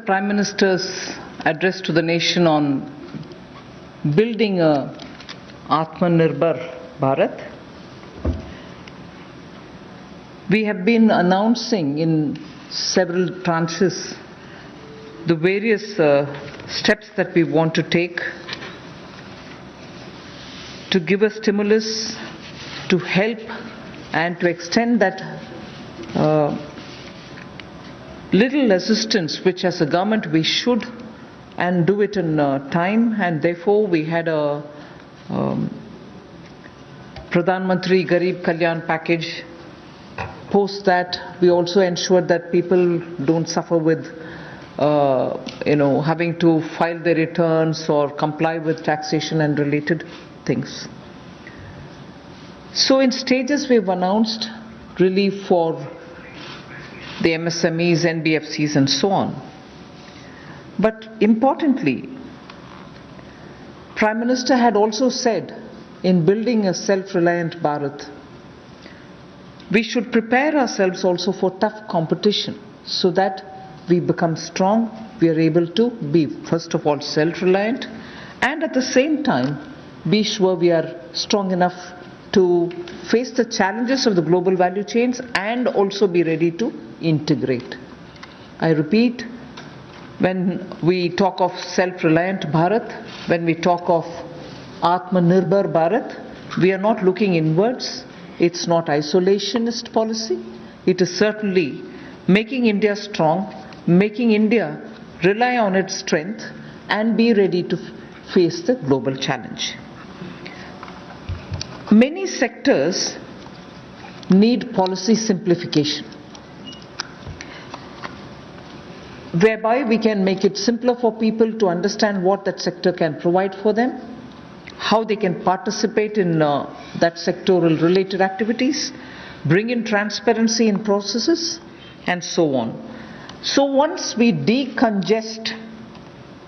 Prime Minister's address to the nation on building a Atmanirbhar Bharat, we have been announcing in several tranches the various steps that we want to take to give a stimulus, to help and to extend that little assistance which as a government we should and do it in time, and therefore we had a Pradhan Mantri Garib Kalyan package. Post that, we also ensured that people don't suffer with having to file their returns or comply with taxation and related things. So in stages we've announced relief for the MSMEs, NBFCs and so on. But importantly, Prime Minister had also said in building a self-reliant Bharat, we should prepare ourselves also for tough competition so that we become strong, we are able to be first of all self-reliant and at the same time be sure we are strong enough to face the challenges of the global value chains and also be ready to integrate. I repeat, when we talk of self-reliant Bharat, when we talk of Atmanirbhar Bharat, we are not looking inwards. It's not isolationist policy. It is certainly making India strong, making India rely on its strength and be ready to face the global challenge. Many sectors need policy simplification, whereby we can make it simpler for people to understand what that sector can provide for them, how they can participate in that sectoral related activities, bring in transparency in processes and so on. So once we decongest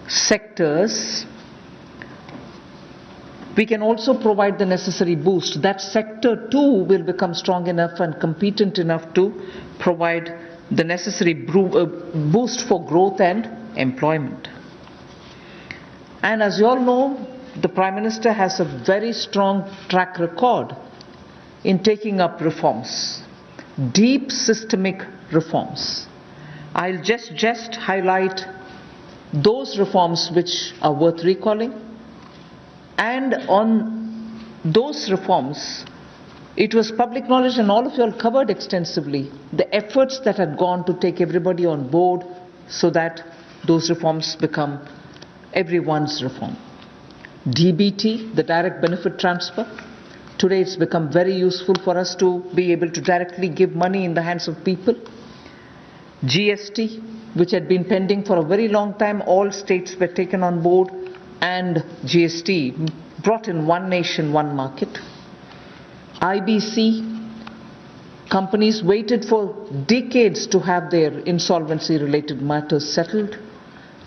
sectors, we can also provide the necessary boost. That sector too will become strong enough and competent enough to provide the necessary boost for growth and employment. And as you all know, the Prime Minister has a very strong track record in taking up reforms, deep systemic reforms. I'll just highlight those reforms which are worth recalling. And on those reforms, it was public knowledge and all of you all covered extensively the efforts that had gone to take everybody on board so that those reforms become everyone's reform. DBT, the direct benefit transfer. Today it's become very useful for us to be able to directly give money in the hands of people. GST, which had been pending for a very long time, all states were taken on board and GST brought in one nation, one market. IBC, companies waited for decades to have their insolvency related matters settled.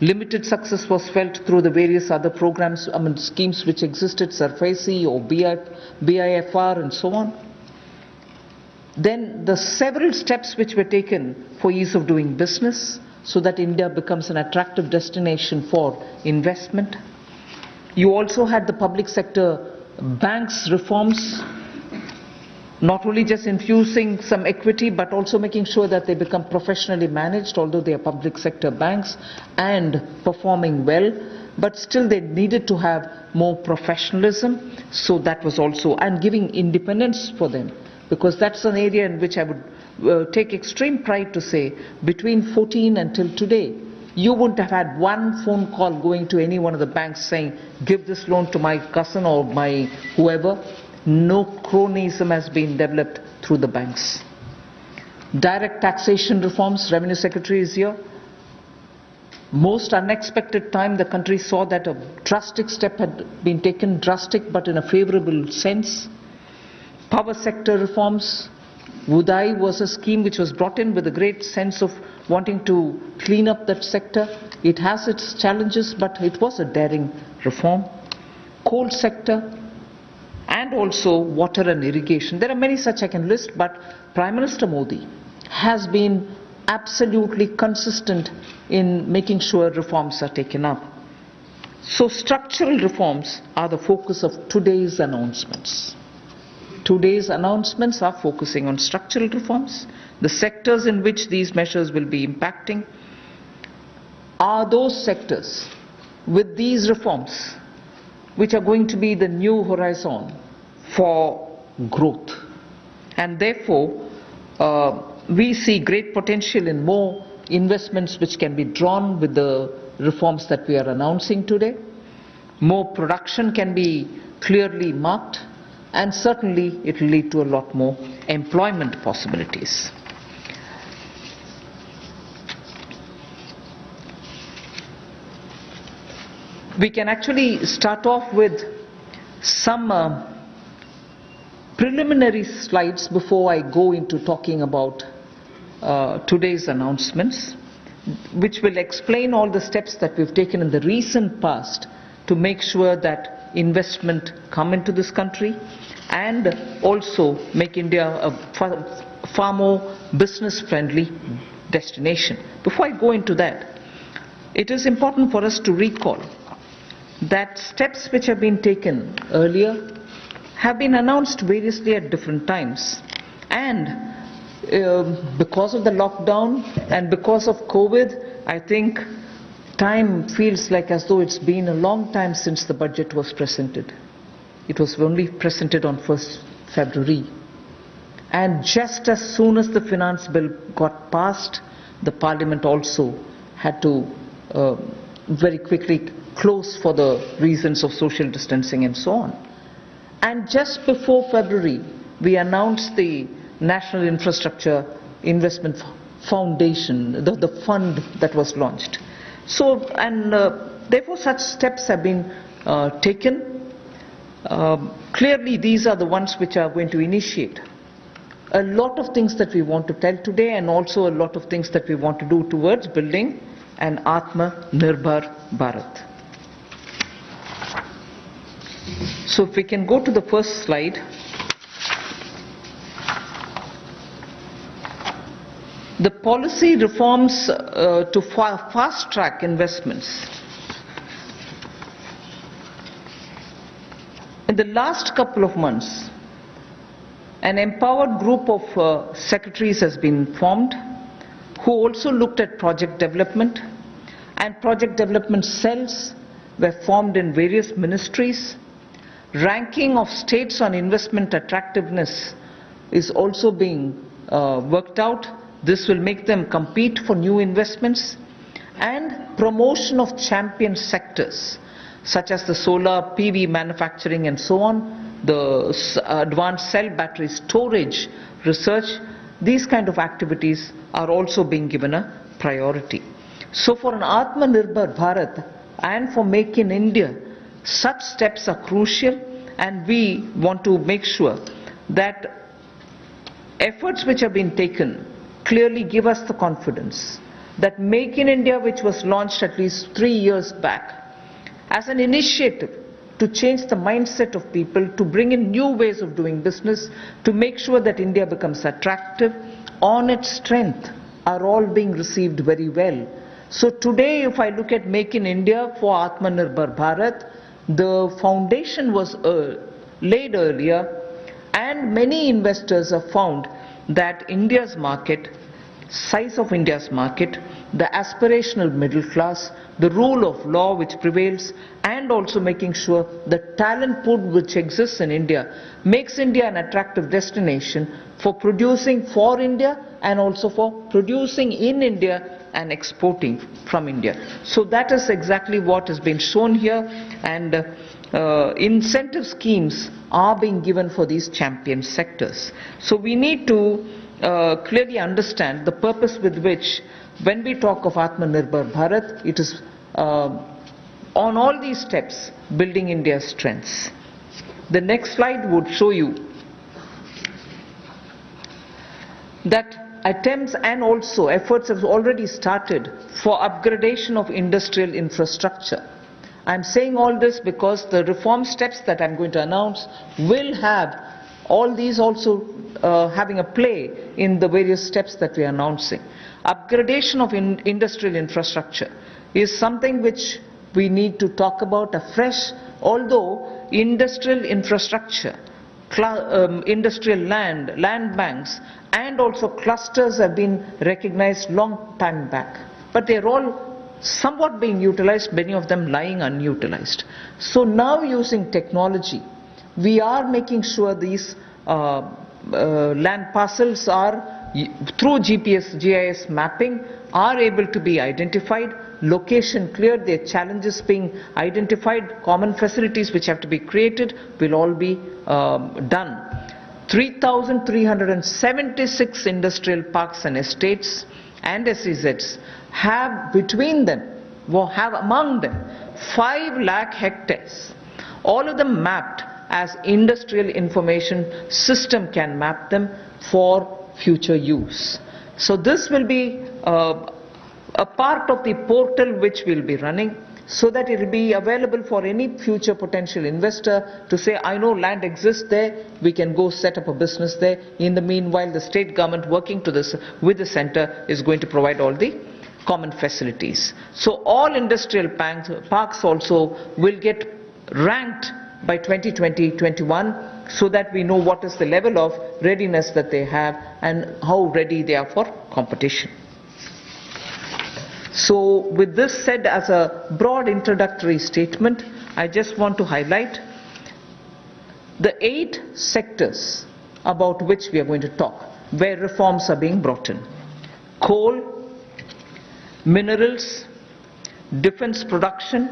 Limited success was felt through the various other programs, schemes which existed, SARFAESI or BIFR and so on. Then the several steps which were taken for ease of doing business so that India becomes an attractive destination for investment. You also had the public sector banks reforms, not only just infusing some equity but also making sure that they become professionally managed, although they are public sector banks and performing well, but still they needed to have more professionalism, so that was also, and giving independence for them, because that's an area in which I would take extreme pride to say between 14 until today you wouldn't have had one phone call going to any one of the banks saying give this loan to my cousin or my whoever. No cronyism has been developed through the banks. Direct taxation reforms, Revenue Secretary is here. Most unexpected time the country saw that a drastic step had been taken, drastic but in a favorable sense. Power sector reforms. Udai was a scheme which was brought in with a great sense of wanting to clean up that sector. It has its challenges, but it was a daring reform. Coal sector and also water and irrigation. There are many such I can list, but Prime Minister Modi has been absolutely consistent in making sure reforms are taken up. So structural reforms are the focus of today's announcements. Today's announcements are focusing on structural reforms. The sectors in which these measures will be impacting are those sectors with these reforms which are going to be the new horizon for growth. And therefore, we see great potential in more investments which can be drawn with the reforms that we are announcing today. More production can be clearly marked, and certainly it will lead to a lot more employment possibilities. We can actually start off with some preliminary slides before I go into talking about today's announcements, which will explain all the steps that we've taken in the recent past to make sure that investment come into this country and also make India a far more business-friendly destination. Before I go into that, it is important for us to recall that steps which have been taken earlier have been announced variously at different times, and because of the lockdown and because of COVID, I think time feels like as though it's been a long time since the budget was presented. It was only presented on 1st February. And just as soon as the finance bill got passed, the Parliament also had to very quickly close for the reasons of social distancing and so on. And just before February, we announced the National Infrastructure Investment Foundation, the fund that was launched. So, and therefore such steps have been taken. Clearly these are the ones which are going to initiate a lot of things that we want to tell today, and also a lot of things that we want to do towards building an Atmanirbhar Bharat. So if we can go to the first slide. The policy reforms to fast-track investments. In the last couple of months, an empowered group of secretaries has been formed who also looked at project development, and project development cells were formed in various ministries. Ranking of states on investment attractiveness is also being worked out. This will make them compete for new investments, and promotion of champion sectors such as the solar PV manufacturing and so on, the advanced cell battery storage research. These kind of activities are also being given a priority. So for an Atmanirbhar Bharat and for Make in India, such steps are crucial, and we want to make sure that efforts which have been taken clearly give us the confidence that Make in India, which was launched at least 3 years back as an initiative to change the mindset of people, to bring in new ways of doing business, to make sure that India becomes attractive on its strength, are all being received very well. So today, if I look at Make in India for Atmanirbhar Bharat, the foundation was laid earlier, and many investors have found that India's market, size of India's market, the aspirational middle class, the rule of law which prevails, and also making sure the talent pool which exists in India makes India an attractive destination for producing for India and also for producing in India and exporting from India. So that is exactly what has been shown here, and incentive schemes are being given for these champion sectors. So we need to clearly understand the purpose with which, when we talk of Atmanirbhar Bharat, it is on all these steps building India's strengths. The next slide would show you that attempts and also efforts have already started for upgradation of industrial infrastructure. I'm saying all this because the reform steps that I'm going to announce will have All these also having a play in the various steps that we are announcing. Upgradation of industrial infrastructure is something which we need to talk about afresh, although industrial infrastructure, industrial land banks, and also clusters have been recognized long time back. But they're all somewhat being utilized, many of them lying unutilized. So now using technology, we are making sure these land parcels are, through GPS, GIS mapping, are able to be identified, location cleared, their challenges being identified, common facilities which have to be created will all be done. 3,376 industrial parks and estates and SEZs have between them, have among them 5 lakh hectares, all of them mapped as industrial information system can map them for future use. So this will be a part of the portal which will be running, so that it will be available for any future potential investor to say, I know land exists there, we can go set up a business there. In the meanwhile, the state government working to this with the center is going to provide all the common facilities. So all industrial parks also will get ranked by 2020-21, so that we know what is the level of readiness that they have and how ready they are for competition. So with this said as a broad introductory statement, I just want to highlight the 8 sectors about which we are going to talk, where reforms are being brought in. Coal, minerals, defense production.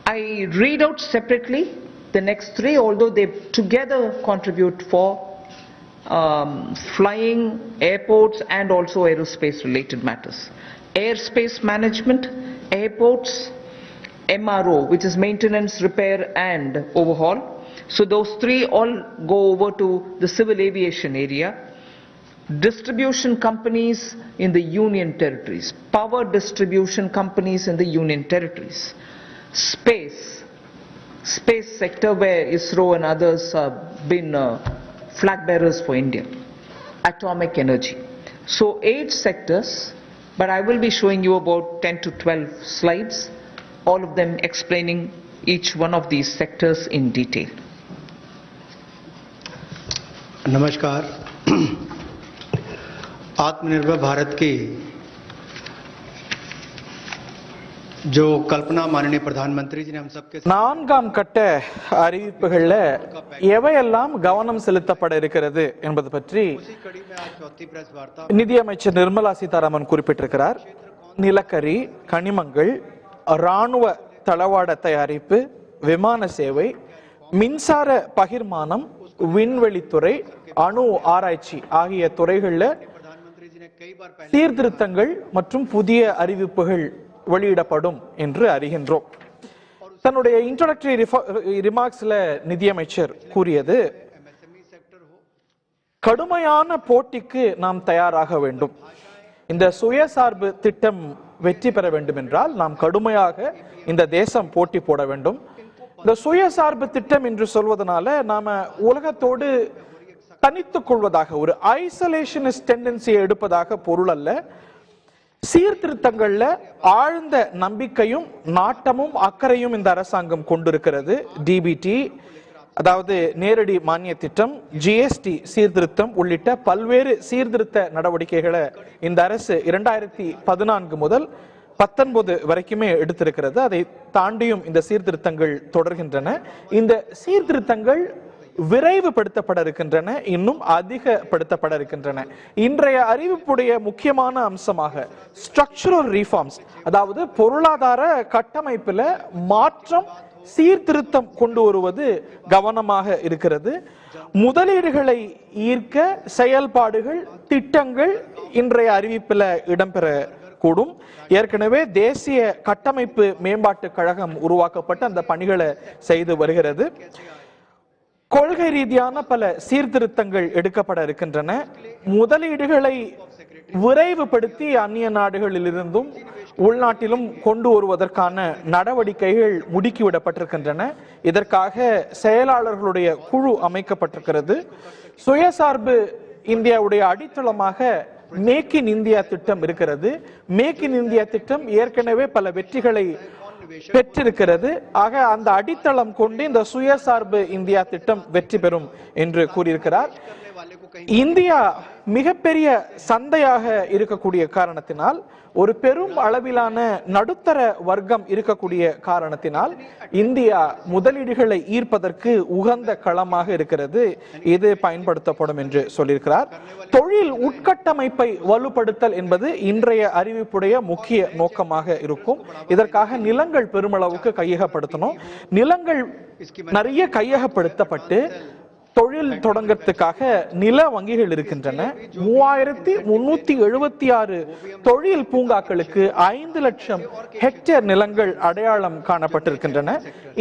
I read out separately the next 3, although they together contribute for flying, airports, and also aerospace related matters. Airspace management, airports, MRO, which is maintenance, repair and overhaul. So those 3 all go over to the civil aviation area. Distribution companies in the union territories, power distribution companies in the union territories. Space sector, where ISRO and others have been flag bearers for India. Atomic energy. So 8 sectors, but I will be showing you about 10 to 12 slides, all of them explaining each one of these sectors in detail. नमस्कार। आत्मनिर्भर भारत की जो कल्पना माननीय प्रधानमंत्री जी ने हम सबके நான்காம் கட்ட அறிவிப்புகள்ல எவையெல்லாம் கவனம் செலுத்தப்பட இருக்கிறது என்பது பற்றி நிதியமைச்சர் நிர்மலா சீதாராமன் குறிப்பிட்டிருக்கிறார். நிலக்கரி, கனிமங்கள், ராணுவ தளவாட தயாரிப்பு, விமான சேவை, மின்சார பகிர்மானம், விண்வெளித்துறை, அணு ஆராய்ச்சி ஆகிய துறைகளில் சீர்திருத்தங்கள் மற்றும் புதிய அறிவிப்புகள் வெளியிடப்படும் என்று அறிகின்றோம். தன்னுடைய இன்ட்ரோடக்டரி ரிமார்க்ஸ்ல நிதியமைச்சர் கூறியது, கடுமையான போட்டிக்கு நாம் தயாராக வேண்டும். இந்த சுயசார்பு திட்டம் வெற்றி பெற வேண்டும் என்றால் நாம் கடுமையாக இந்த தேசம் போட்டி போட வேண்டும். இந்த சுயசார்பு திட்டம் என்று சொல்வதனால நாம உலகத்தோடு தனித்துக் கொள்வதாக, ஒரு ஐசோலேஷனிஸ்ட் டெண்டன்சியை எடுப்பதாக பொருள் அல்ல. சீர்திருத்தங்கள்ல ஆழ்ந்த நம்பிக்கையும் நாட்டமும் அக்கறையும் இந்த அரசாங்கம் கொண்டிருக்கிறது. டிபிடி, அதாவது நேரடி மானிய திட்டம், ஜிஎஸ்டி சீர்திருத்தம் உள்ளிட்ட பல்வேறு சீர்திருத்த நடவடிக்கைகளை இந்த அரசு 2014 முதல் 19 வரைக்குமே எடுத்திருக்கிறது. அதை தாண்டியும் இந்த சீர்திருத்தங்கள் தொடர்கின்றன. இந்த சீர்திருத்தங்கள் விரைவுபடுத்தப்பட இருக்கின்றன, இன்னும் அதிகப்படுத்தப்பட இருக்கின்றன. இன்றைய அறிவிப்புடைய முக்கியமான அம்சமாக ஸ்ட்ரக்சரல் ரீஃபார்ம்ஸ், அதாவது பொருளாதார கட்டமைப்புல மாற்றம், சீர்திருத்தம் கொண்டு வருவது கவனமாக இருக்கிறது. முதலீடுகளை ஈர்க்க செயல்பாடுகள், திட்டங்கள் இன்றைய அறிவிப்பில் இடம்பெற கூடும். ஏற்கனவே தேசிய கட்டமைப்பு மேம்பாட்டு கழகம் உருவாக்கப்பட்டு அந்த பணிகளை செய்து வருகிறது. கொள்கை ரீதியான பல சீர்திருத்தங்கள் எடுக்கப்பட இருக்கின்றன. முதலீடுகளை விரைவுபடுத்தி அந்நிய நாடுகளில் இருந்தும் உள்நாட்டிலும் கொண்டு வருவதற்கான நடவடிக்கைகள் முடுக்கிவிடப்பட்டிருக்கின்றன. இதற்காக செயலாளர்களுடைய குழு அமைக்கப்பட்டிருக்கிறது. சுயசார்பு இந்தியாவுடைய அடித்தளமாக மேக் இன் இந்தியா திட்டம் இருக்கிறது. மேக் இன் இந்தியா திட்டம் ஏற்கனவே பல வெற்றிகளை பெற்றிருக்கிறது. ஆக அந்த அடித்தளம் கொண்டு இந்த சுயசார்பு இந்தியா திட்டம் வெற்றி பெறும் என்று கூறியிருக்கிறார். இந்தியா மிகப்பெரிய சந்தையாக இருக்கக்கூடிய காரணத்தினால், ஒரு பெரும் அளவிலான நடுத்தர வர்க்கம் இருக்கக்கூடிய காரணத்தினால் இந்தியா முதலீடுகளை ஈர்ப்பதற்கு உகந்த களமாக இருக்கிறது. இது பயன்படுத்தப்படும் என்று சொல்லியிருக்கிறார். தொழில் உட்கட்டமைப்பை வலுப்படுத்தல் என்பது இன்றைய அறிவிப்புடைய முக்கிய நோக்கமாக இருக்கும். இதற்காக நிலங்கள் பெருமளவுக்கு கையகப்படுத்தணும். நிலங்கள் நிறைய கையகப்படுத்தப்பட்டு தொழில் தொடங்கறதுக்காக நில வங்கிகள் இருக்கின்றன. 3376 தொழில் பூங்காக்களுக்கு 5 லட்சம் ஹெக்டேர் நிலங்கள் அடையாளம் காணப்பட்டிருக்கின்றன.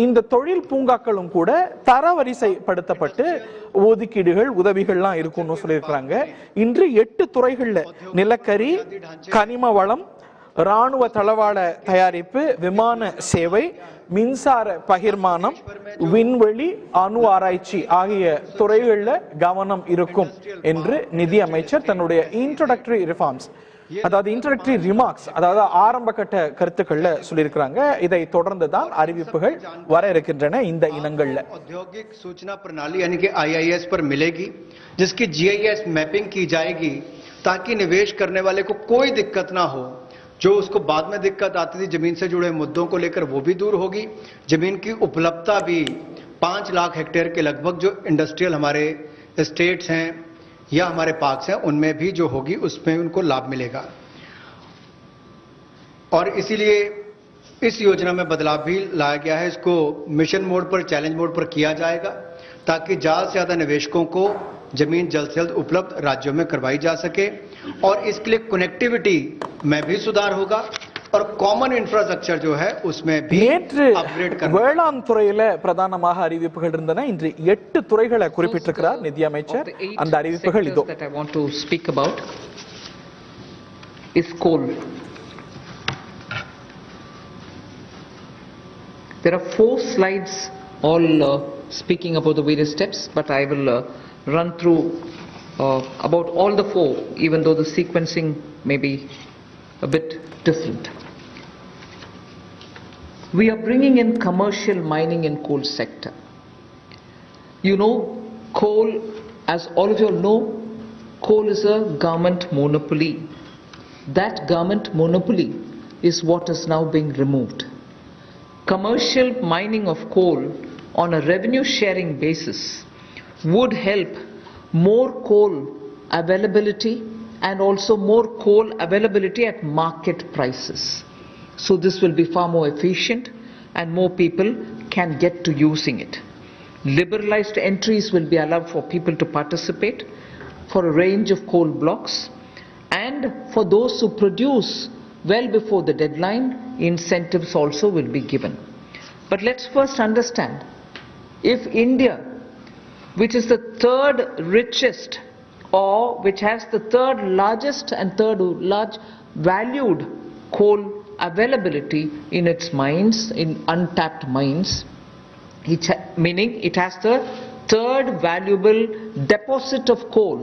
இந்த தொழில் பூங்காக்களும் கூட தரவரிசைப்படுத்தப்பட்டு ஒதுக்கீடுகள் உதவிகள்லாம் இருக்கும்னு சொல்லியிருக்கிறாங்க. இன்று 8 துறைகள்ல நிலக்கரி, கனிம வளம், ராணுவ தளவாட தயாரிப்பு, விமான சேவை, மின்சார பகிர்மானம், விண்வெளி, அணு ஆராய்ச்சி ஆகிய துறைகளில் கவனம் இருக்கும் என்று நிதி அமைச்சர் தன்னுடைய இன்ட்ரோடக்டரி ரிஃபார்ம்ஸ், அதாவது இன்ட்ரோடக்டரி ரிமார்க்ஸ், அதாவது ஆரம்ப கட்ட கருத்துக்கள்ல சொல்லியிருக்கிறாங்க. இதை தொடர்ந்து தான் அறிவிப்புகள் வர இருக்கின்றன. இந்த இனங்கள்ல औद्योगिक सूचना प्रणाली यानी कि IIS पर मिलेगी, जिसकी GIS मैपिंग की जाएगी ताकि निवेश करने वाले को कोई दिक्कत ना हो. जो उसको बाद में दिक्कत आती थी जमीन से जुड़े मुद्दों को लेकर, वो भी दूर होगी. जमीन की उपलब्धता भी 5 लाख हेक्टेयर के लगभग जो इंडस्ट्रियल हमारे स्टेट्स हैं या हमारे पार्क्स हैं, उनमें भी जो होगी उसमें उनको लाभ मिलेगा. और इसीलिए इस योजना में बदलाव भी लाया गया है. इसको मिशन मोड पर, चैलेंज मोड पर किया जाएगा ताकि ज्यादा से ज्यादा निवेशकों को जमीन जल्द से जल्द उपलब्ध राज्यों में करवाई जा सके. और इसके लिए कनेक्टिविटी में भी सुधार होगा और कॉमन इंफ्रास्ट्रक्चर जो है उसमें भी अपग्रेड करना. வேளாண் துறையில பிரதானமாக அறிவிப்புகள் இருந்தன. இன்று 8 துறைகளை குறிப்பிட்டிருக்கிறார் நிதி அமைச்சர். அந்த அறிவிப்புகள் இதோ. That I want to speak about is coal. There are 4 slides all speaking about the various steps, but I will run through about all the 4, even though the sequencing may be a bit different. We are bringing in commercial mining in coal sector. You know, coal, as all of you know, coal is a government monopoly. That government monopoly is what is now being removed. Commercial mining of coal on a revenue sharing basis would help more coal availability and also more coal availability at market prices. So this will be far more efficient and more people can get to using it. Liberalized entries will be allowed for people to participate for a range of coal blocks, and for those who produce well before the deadline, incentives also will be given. But let's first understand, if India, which is the 3rd richest or which has the 3rd largest and 3rd large valued coal availability in its mines, in untapped mines, meaning it has the 3rd valuable deposit of coal,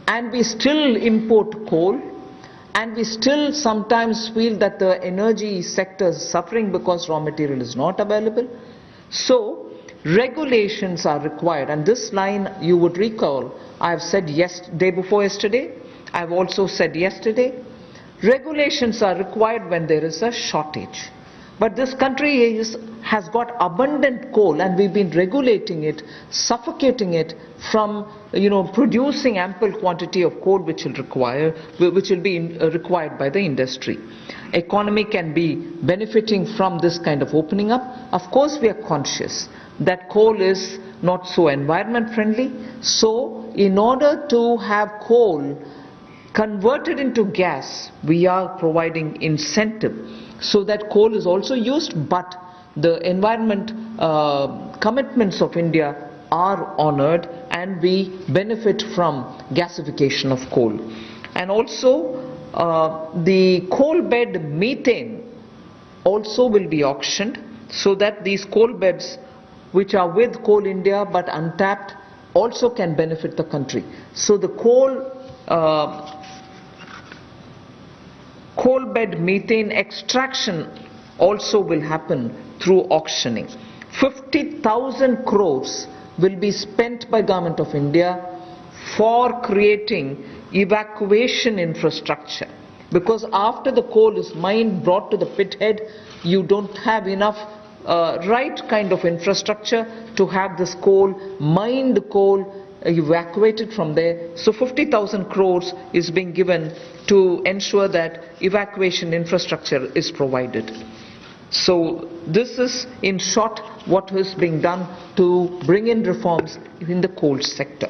and we still import coal, and we still sometimes feel that the energy sector is suffering because raw material is not available. So regulations are required, and this line you would recall I have said day before yesterday, I have also said yesterday, regulations are required when there is a shortage. But this country has got abundant coal, and we've been regulating it, suffocating it from producing ample quantity of coal which will be required by the industry. Economy can be benefiting from this kind of opening up. Of course we are conscious that coal is not so environment friendly. So in order to have coal converted into gas, we are providing incentive so that coal is also used, but the environment commitments of India are honored and we benefit from gasification of coal. And also the coal bed methane also will be auctioned, so that these coal beds which are with Coal India but untapped also can benefit the country. So the coal bed methane extraction also will happen through auctioning. 50,000 crores will be spent by Government of India for creating evacuation infrastructure, because after the coal is mined, brought to the pit head, you don't have enough right kind of infrastructure to have this coal, mined coal, evacuated from there. So 50,000 crores is being given to ensure that evacuation infrastructure is provided. So this is in short what is being done to bring in reforms in the coal sector.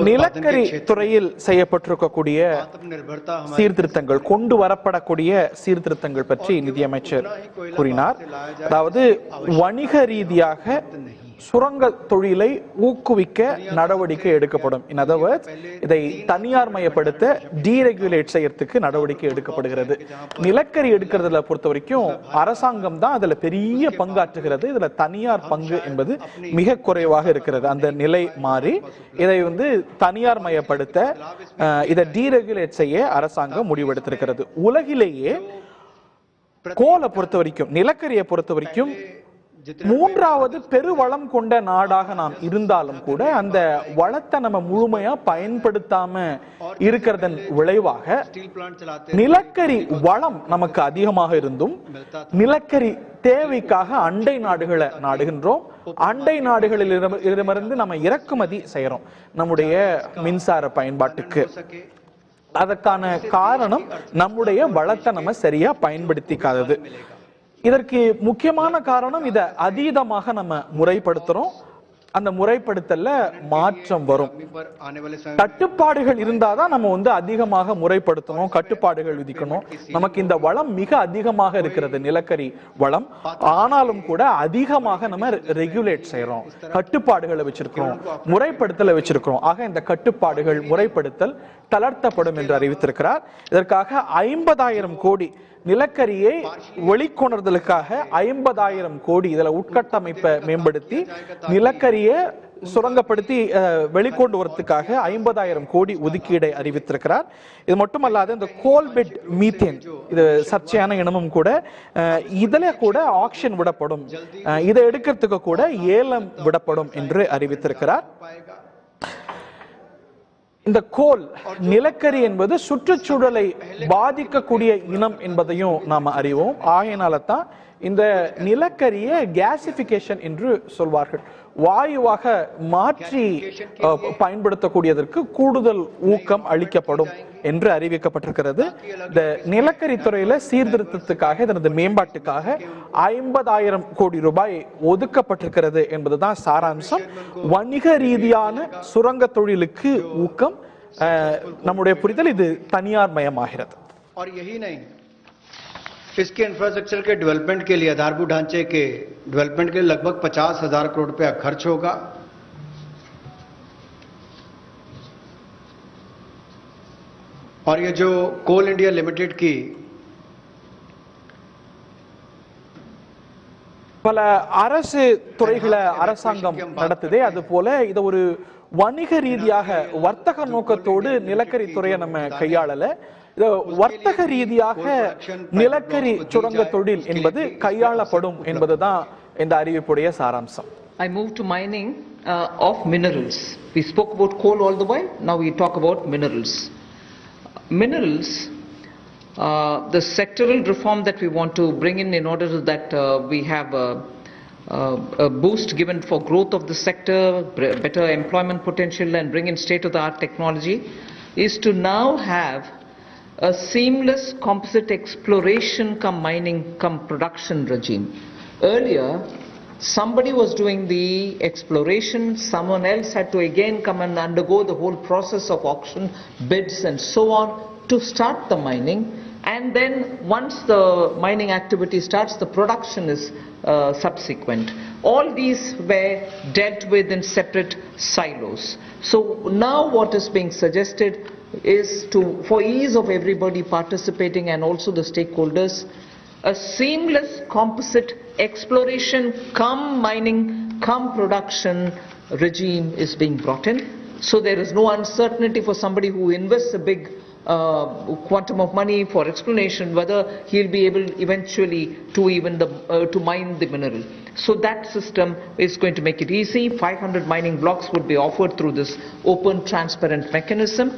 நிலக்கரி துறையில் செய்யப்பட்டிருக்கக்கூடிய சீர்திருத்தங்கள், கொண்டு வரப்படக்கூடிய சீர்திருத்தங்கள் பற்றி நிதியமைச்சர் கூறினார். அதாவது வணிக ரீதியாக சுரங்க தொழிலை ஊக்குவிக்க நடவடிக்கை எடுக்கப்படும். இன் அதர் வேர்ட்ஸ், இதை தனியார் மயப்படுத்த டீரெகுலேட் செய்யறதுக்கு நடவடிக்கை எடுக்கப்படுகிறது. நிலக்கரி எடுக்கிறதுல பொறுத்த வரைக்கும் அரசாங்கம் தான் அதுல பெரிய பங்காற்றுகிறது. இதுல தனியார் பங்கு என்பது மிக குறைவாக இருக்கிறது. அந்த நிலை மாறி இதை தனியார் மயப்படுத்த, இதை டீரெகுலேட் செய்ய அரசாங்கம் முடிவெடுத்திருக்கிறது. உலகிலேயே கோலை பொறுத்த வரைக்கும், நிலக்கரியை பொறுத்த வரைக்கும் மூன்றாவது பெருவளம் கொண்ட நாடாக நாம் இருந்தாலும் கூட அந்த வளத்தை நம்ம முழுமையா பயன்படுத்தாம இருக்கிறதன் விளைவாக நிலக்கரி வளம் நமக்கு அதிகமாக இருந்தும் நிலக்கரி தேவைக்காக அண்டை நாடுகளை நாடுகின்றோம். அண்டை நாடுகளிலிருந்து நம்ம இறக்குமதி செய்யறோம் நம்முடைய மின்சார பயன்பாட்டுக்கு. அதற்கான காரணம் நம்முடைய வளத்தை நம்ம சரியா பயன்படுத்திக்காதது. இதற்கு முக்கியமான காரணம், இதை அதீதமாக நம்ம முறைப்படுத்துறோம். அந்த முறைப்படுத்தல மாற்றம் வரும். கட்டுப்பாடுகள் இருந்தாதான் நம்ம அதிகமாக முறைப்படுத்தணும், கட்டுப்பாடுகள் விதிக்கணும். நமக்கு இந்த வளம் மிக அதிகமாக இருக்கிறது, நிலக்கரி வளம். ஆனாலும் கூட அதிகமாக நம்ம ரெகுலேட் செய்யறோம், கட்டுப்பாடுகளை வச்சிருக்கிறோம், முறைப்படுத்தல வச்சிருக்கிறோம். ஆக இந்த கட்டுப்பாடுகள், முறைப்படுத்தல் தளர்த்தப்படும் என்று அறிவித்திருக்கிறார். இதற்காக 50,000 கோடி நிலக்கரியை வெளிக்கொணர்தலுக்காக 50,000 கோடி இதுல உட்கட்டமைப்பை மேம்படுத்தி நிலக்கரியை சுரங்கப்படுத்தி வெளிக்கொண்டு வரதுக்காக 50,000 கோடி ஒதுக்கீடை அறிவித்திருக்கிறார். இது மட்டுமல்லாது இந்த கோல் பெட் மீத்தேன், இது சர்ச்சையான இனமும் கூட, இதுல கூட ஆக்ஷன் விடப்படும், இதை எடுக்கிறதுக்கு கூட ஏலம் விடப்படும் என்று அறிவித்திருக்கிறார். இந்த கோல், நிலக்கரி என்பது சுற்றுச்சூழலை பாதிக்கக்கூடிய இனம் என்பதையும் நாம அறிவோம். ஆகையினால தான் இந்த நிலக்கரியை கேசிபிகேஷன் என்று சொல்வார்கள். வாயுவாக மாற்றி பயன்படுத்தக்கூடியதற்கு கூடுதல் ஊக்கம் அளிக்கப்படும் என்று அறிவிக்கப்பட்டிருக்கிறது. இந்த நிலக்கரி துறையில சீர்திருத்தத்துக்காக, இதனது மேம்பாட்டுக்காக 50,000 கோடி ரூபாய் ஒதுக்கப்பட்டிருக்கிறது என்பதுதான் சாராம்சம். வணிக ரீதியான சுரங்க தொழிலுக்கு ஊக்கம், நம்முடைய புரிதல் இது தனியார் மயமாகிறது. इसके इंफ्रास्ट्रक्चर के डेवलपमेंट के लिए, आधारभूत ढांचे के डेवलपमेंट के लिए लगभग 50,000 करोड़ रुपया खर्च होगा. और ये जो कोल इंडिया लिमिटेड की பல அரசு துறைகளை அரசாங்கம் நடத்துதே, அது போல இதை ஒரு வணிக ரீதியாக வர்த்தக நோக்கத்தோடு நிலக்கரி துறையை நம்ம கையாளல. வர்த்தக ரீதியாக நிலக்கரி சுரங்க தொழில் என்பது கையாளப்படும் என்பதுதான் இந்த அறிவிப்புடைய சாராம்சம். I move to mining of minerals. We spoke about coal all the while. Now we talk about minerals. Minerals, the sectoral reform that we want to bring in order that we have a boost given for growth of the sector, better employment potential, and bring in state-of-the-art technology, is to now have a seamless composite exploration cum mining cum production regime. Earlier, somebody was doing the exploration, someone else had to again come and undergo the whole process of auction, bids and so on to start the mining. And then once the mining activity starts, the production is subsequent. All these were dealt with in separate silos. So now what is being suggested is to, for ease of everybody participating and also the stakeholders, a seamless composite exploration cum mining cum production regime is being brought in. So there is no uncertainty for somebody who invests a big quantum of money for exploration whether he'll be able eventually to even to mine the mineral. So that system is going to make it easy. 500 mining blocks would be offered through this open, transparent mechanism.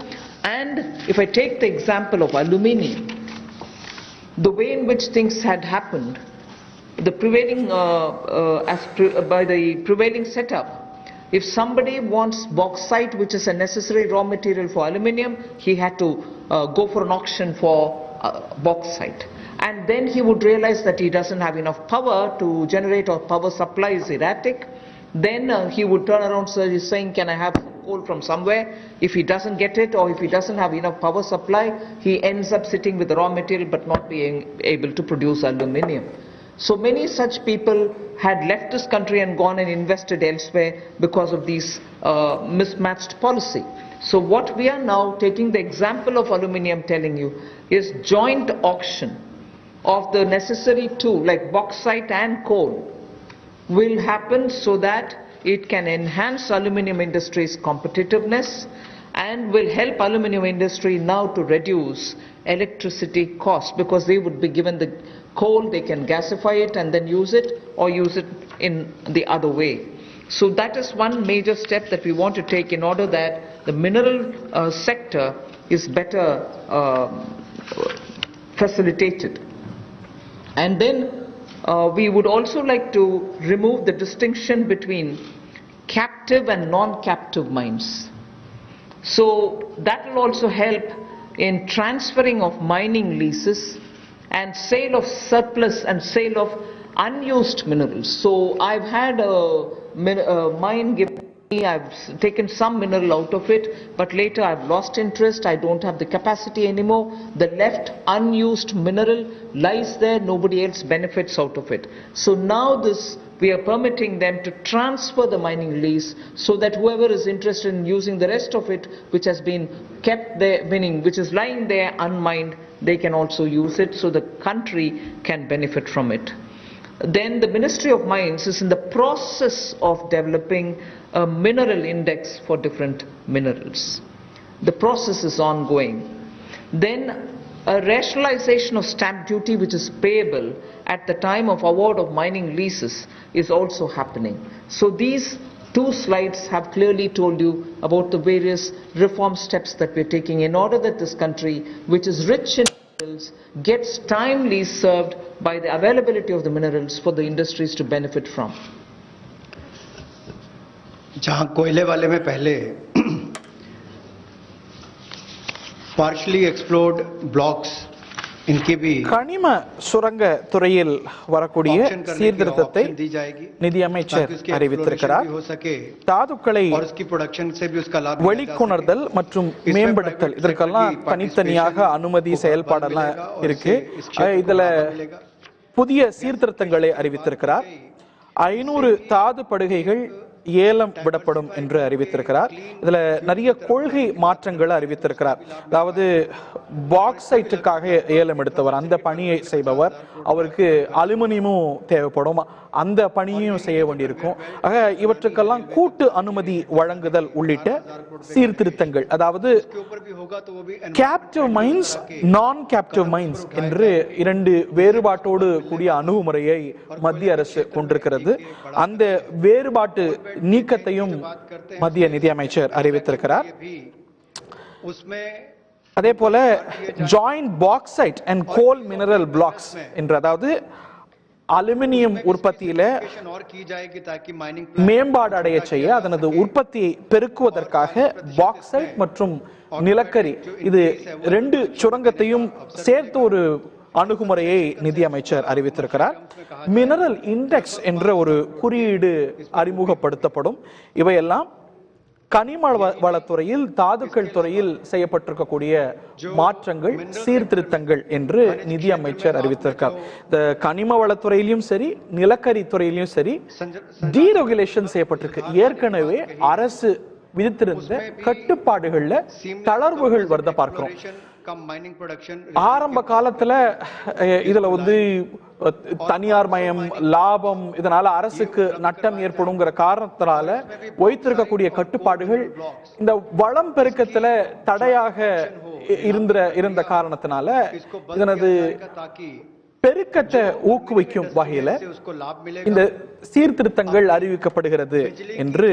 And if I take the example of aluminium, the way in which things had happened, the prevailing by the prevailing setup, if somebody wants bauxite, which is a necessary raw material for aluminium, he had to go for an auction for bauxite. And then he would realize that he doesn't have enough power to generate, or power supply is erratic. Then he would turn around saying, can I have coal from somewhere? If he doesn't get it, or if he doesn't have enough power supply, he ends up sitting with the raw material but not being able to produce aluminium. So many such people had left this country and gone and invested elsewhere because of these mismatched policy. So what we are now taking the example of aluminium telling you is joint auction of the necessary tool like bauxite and coal will happen so that it can enhance aluminium industry's competitiveness and will help aluminium industry now to reduce electricity cost, because they would be given the coal, they can gasify it and then use it, or use it in the other way. So that is one major step that we want to take in order that the mineral sector is better facilitated. And then we would also like to remove the distinction between captive and non-captive mines. So that will also help in transferring of mining leases and sale of surplus and sale of unused minerals. So I've had a mine given me, I've taken some mineral out of it, but later I've lost interest, I don't have the capacity anymore. The left unused mineral lies there, nobody else benefits out of it. So now we are permitting them to transfer the mining lease so that whoever is interested in using the rest of it, which has been kept there, meaning which is lying there unmined, they can also use it, so the country can benefit from it. Then the Ministry of Mines is in the process of developing a mineral index for different minerals. The process is ongoing. Then a rationalization of stamp duty, which is payable at the time of award of mining leases, is also happening. So these two slides have clearly told you about the various reform steps that we're taking in order that this country, which is rich in minerals, gets timely served by the availability of the minerals for the industries to benefit from. जहां कोयले वाले में पहले partially explored blocks इनके भी கனிம சுரங்க துறையில் வரக்கூடிய சீர்திருத்தத்தை நிதியமைச்சர் அறிவித்திருக்கிறார். தாதுக்களை வெளிக்கொணர்தல் மற்றும் மேம்படுத்தல், இதற்கெல்லாம் தனித்தனியாக அனுமதி செயல்பாடெல்லாம் இருக்கு. இதுல புதிய சீர்திருத்தங்களை அறிவித்திருக்கிறார். 500 தாது படுகைகள் ஏலம் விடப்படும் என்று அறிவித்திருக்கிறார். இதுல நிறைய கொள்கை மாற்றங்களை அறிவித்திருக்கிறார். அதாவது பாக்சைட்டுக்காக ஏலம் எடுத்தவர், அந்த பணியை செய்பவர், அவருக்கு அலுமினியமும் தேவைப்படும், அந்த பணியையும் செய்ய வேண்டியிருக்கும். ஆக இவற்றுக்கெல்லாம் கூட்டு அனுமதி வழங்குதல் உள்ளிட்ட சீர்திருத்தங்கள், அதாவது கேப்டிவ் மைன்ஸ், நான் கேப்டிவ் மைன்ஸ் என்று 2 வேறுபாட்டோடு கூடிய அணுகுமுறையை மத்திய அரசு கொண்டிருக்கிறது. அந்த வேறுபாட்டு நீக்கத்தையும் மத்திய நிதியமைச்சர் அறிவித்திருக்கிறார். அதே போல joint bauxite and coal mineral blocks என்ற, அதாவது அலுமினியம் உற்பத்தியில மேம்பாடு அடைய செய்ய, அதனது உற்பத்தியை பெருக்குவதற்காக பாக்சைட் மற்றும் நிலக்கரி, இது 2 சுரங்கத்தையும் சேர்த்து ஒரு அணுகுமுறையை நிதியமைச்சர் அறிவித்திருக்கிறார். மினரல் இண்டெக்ஸ் என்ற ஒரு குறியீடு அறிமுகப்படுத்தப்படும். இவையெல்லாம் கனிம வளத்துறையில் தாதுக்கள் துறையில் செய்யப்பட்டிருக்கக்கூடிய மாற்றங்கள் சீர்திருத்தங்கள் என்று நிதி அமைச்சர் அறிவித்திருக்கார். இந்த கனிம வளத்துறையிலும் சரி நிலக்கரி துறையிலும் சரி டீரெகுலேஷன் செய்யப்பட்டிருக்கு. ஏற்கனவே அரசு விதித்திருந்த கட்டுப்பாடுகள்ல தளர்வுகள் வருத பார்க்கிறோம். ஆரம்ப காலத்துல இதுல தனியார் மயம் லாபம் இதனால அரசுக்கு நட்டம் ஏற்படுங்கிற காரணத்தினால வைத்திருக்கக்கூடிய கட்டுப்பாடுகள் இந்த வளம் பெருக்கத்துல தடையாக இருந்த காரணத்தினால இதனது பெருக்கத்தை ஊக்குவிக்கும் வகையில இந்த சீர்திருத்தங்கள் அறிவிக்கப்படுகிறது என்று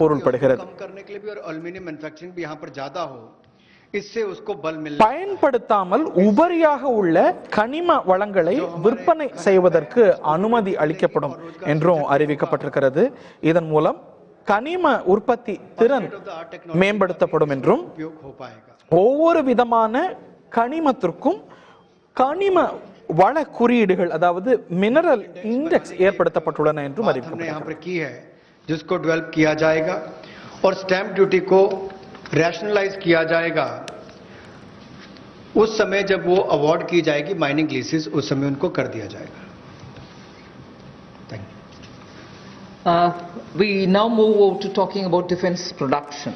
பொருள்படுகிறது. பயன்படுத்தாமல் உபரியாக உள்ள கனிம வளங்களை விற்பனை செய்வதற்கு அனுமதி அளிக்கப்படும் என்றும் அறிவிக்கப்பட்டிருக்கிறது. இதன் மூலம் கனிம உற்பத்தி திறன் மேம்படுத்தப்படும் என்றும் ஒவ்வொரு விதமான கனிமத்திற்கும் கனிம வள குறியீடுகள் அதாவது மினரல் இண்டெக்ஸ் ஏற்படுத்தப்பட்டுள்ளன என்றும் அறிவிக்கப்பட்டிருக்கிறது. रैशनलाइज किया जाएगा उस समय जब वो अवार्ड की जाएगी माइनिंग लीसेस उस समय उनको कर दिया जाएगा. Thank you. We now move over to talking about defense production.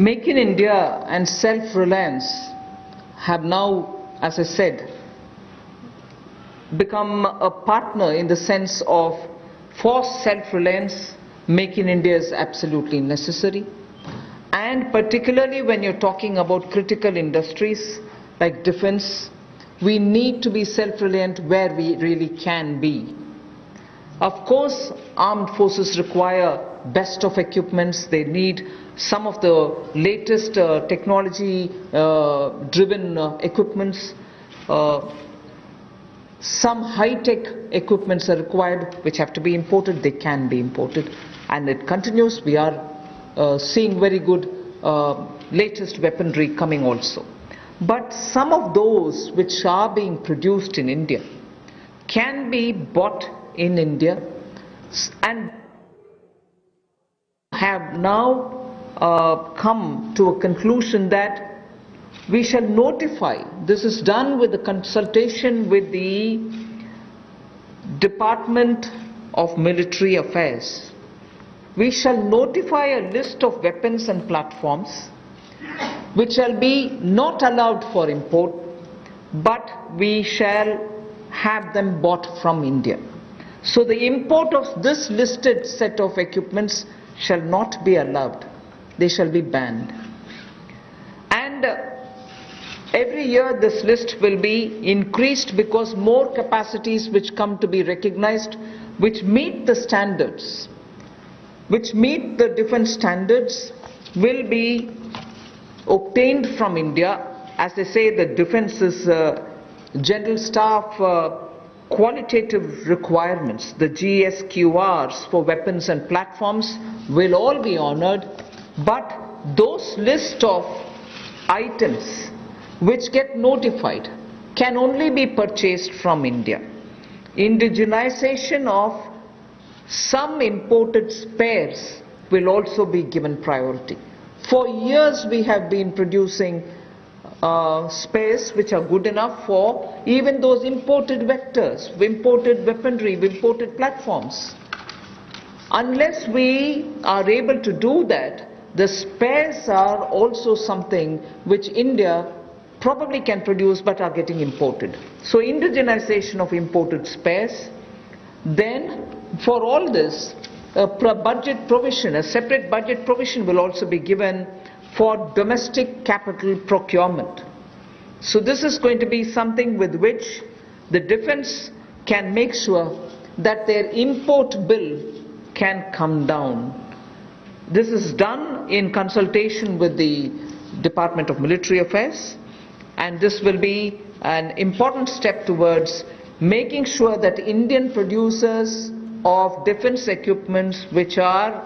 Make in India and self-reliance have now, as I said, become a partner in the sense of for self-reliance. Make in India is absolutely necessary, and particularly when you're talking about critical industries like defense, we need to be self-reliant where we really can be. Of course, armed forces require best of equipments. They need some of the latest technology driven equipments. Some high-tech equipments are required which have to be imported. They can be imported, and it continues. We are seeing very good latest weaponry coming also. But some of those which are being produced in India can be bought in India and have now come to a conclusion that we shall notify. This is done with the consultation with the Department of Military Affairs. We shall notify a list of weapons and platforms which shall be not allowed for import, but we shall have them bought from India. So the import of this listed set of equipments shall not be allowed. They shall be banned. And every year this list will be increased because more capacities which come to be recognized, which meet the standards, which meet the defense standards, will be obtained from India. As they say, the defense is general staff qualitative requirements. The GSQRs for weapons and platforms will all be honored, but those list of items which get notified can only be purchased from India. Indigenization of some imported spares will also be given priority. For years we have been producing spares which are good enough for even those imported vectors, imported weaponry, imported platforms. Unless we are able to do that, the spares are also something which India probably can produce but are getting imported. So indigenization of imported spares. Then for all this, a budget provision, a separate budget provision will also be given for domestic capital procurement. So this is going to be something with which the defense can make sure that their import bill can come down. This is done in consultation with the Department of Military Affairs, and this will be an important step towards making sure that Indian producers of defense equipments which are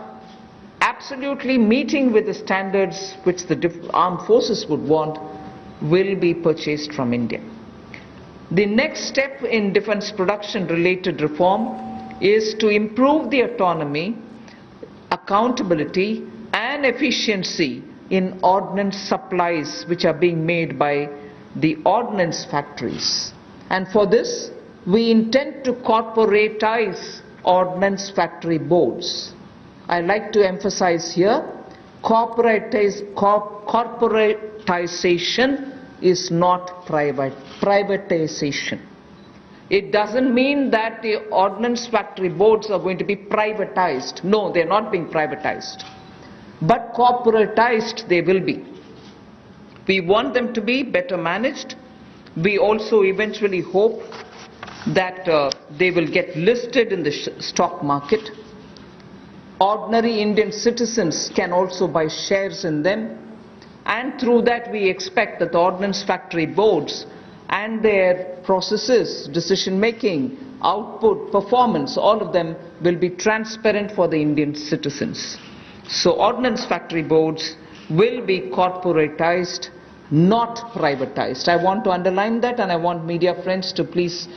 absolutely meeting with the standards which the armed forces would want will be purchased from India. The next step in defense production related reform is to improve the autonomy, accountability and efficiency in ordnance supplies which are being made by the ordnance factories. And for this, we intend to corporatize ordnance factory boards. I like to emphasize here, corporatization is not privatization. It doesn't mean that the ordnance factory boards are going to be privatized. No, they're not being privatized. But corporatized they will be. We want them to be better managed. We also eventually hope that they will get listed in the stock market. Ordinary Indian citizens can also buy shares in them, and through that we expect that the ordnance factory boards and their processes, decision making, output, performance, all of them will be transparent for the Indian citizens. So ordnance factory boards will be corporatized, not privatized. I want to underline that, and I want media friends to please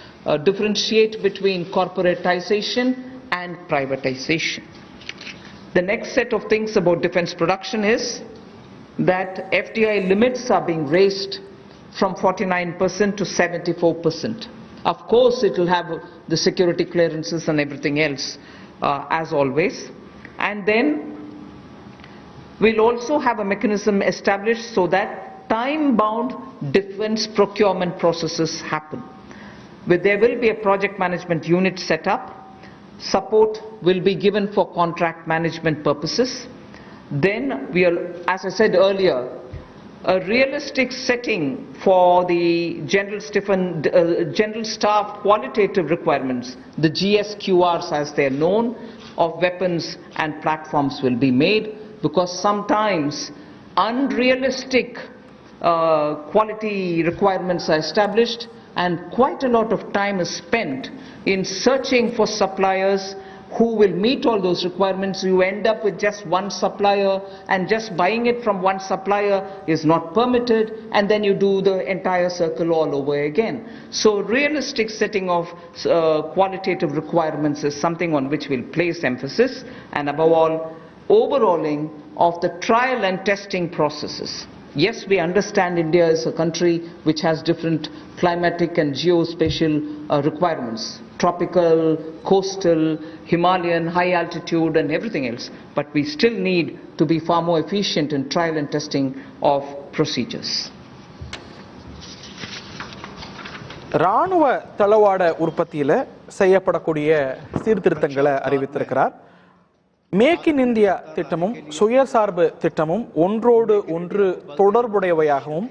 differentiate between corporatization and privatization. The next set of things about defense production is that FDI limits are being raised from 49% to 74%. Of course, it will have the security clearances and everything else as always. And then we'll also have a mechanism established so that time-bound defense procurement processes happen. But there will be a project management unit set up. Support will be given for contract management purposes. Then as I said earlier, a realistic setting for the general staff qualitative requirements, the GSQRs as they are known, of weapons and platforms will be made, because sometimes unrealistic quality requirements are established and quite a lot of time is spent in searching for suppliers who will meet all those requirements. You end up with just one supplier, and just buying it from one supplier is not permitted, and then you do the entire circle all over again. So realistic setting of qualitative requirements is something on which we'll place emphasis, and above all, overhauling of the trial and testing processes. Yes, we understand India is a country which has different climatic and geospatial requirements. Tropical, coastal, Himalayan, high altitude and everything else. But we still need to be far more efficient in trial and testing of procedures. ராணுவ தளவாட உற்பத்தியில செய்யப்படக்கூடிய சீர்திருத்தங்களை அறிவித்திருக்கிறார். Make in India திட்டமும் சுயசார்பு திட்டமும் ஒன்றோடு ஒன்று தொடர்புடையவையாகவும்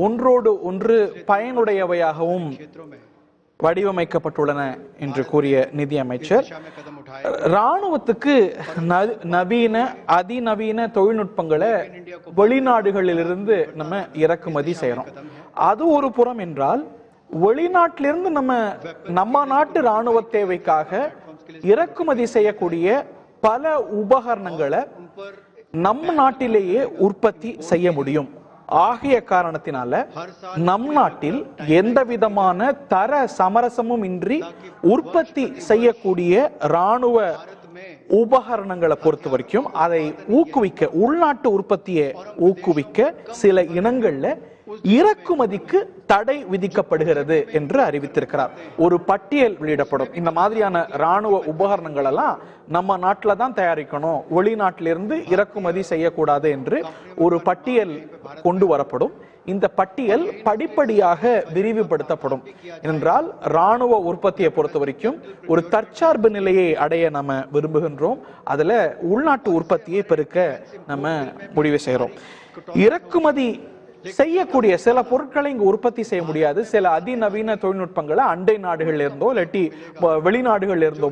ஒன்றோடு ஒன்று பயனுடையவையாகவும் வடிவமைக்கப்பட்டுள்ளன என்று கூறிய நிதியமைச்சர், ராணுவத்துக்கு நவீன அதிநவீன தொழில்நுட்பங்களை வெளிநாடுகளிலிருந்து நம்ம இறக்குமதி செய்யறோம். அது ஒரு புறம் என்றால், வெளிநாட்டிலிருந்து நம்ம நாட்டு ராணுவ தேவைக்காக இறக்குமதி செய்யக்கூடிய பல உபகரணங்களை நம்ம நாட்டிலேயே உற்பத்தி செய்ய முடியும். ஆகிய காரணத்தினால நம் நாட்டில் எந்த விதமான தர சமரசமும் இன்றி உற்பத்தி செய்யக்கூடிய ராணுவ உபகரணங்களை பொறுத்த வரைக்கும் அதை ஊக்குவிக்க, உள்நாட்டு உற்பத்தியை ஊக்குவிக்க சில இனங்கள்ல இறக்குமதிக்கு தடை விதிக்கப்படுகிறது என்று அறிவித்திருக்கிறார். ஒரு பட்டியல் வெளியிடப்படும். இந்த மாதிரியான ராணுவ உபகரணங்கள் எல்லாம் நம்ம நாட்டில் தான் தயாரிக்கணும், வெளிநாட்டிலிருந்து இறக்குமதி செய்யக்கூடாது என்று ஒரு பட்டியல் கொண்டு வரப்படும். இந்த பட்டியல் படிப்படியாக விரிவுபடுத்தப்படும். என்றால் ராணுவ உற்பத்தியை பொறுத்த வரைக்கும் ஒரு தற்சார்பு நிலையை அடைய நம்ம விரும்புகின்றோம். அதுல உள்நாட்டு உற்பத்தியை பெருக்க நம்ம முடிவு செய்யறோம். இறக்குமதி செய்யக்கூடிய சில பொருட்களை இங்கு உற்பத்தி செய்ய முடியாது. சில அதிநவீன தொழில்நுட்பங்களை அண்டை நாடுகள்ல இருந்தோ இல்லாட்டி வெளிநாடுகள்ல இருந்தோ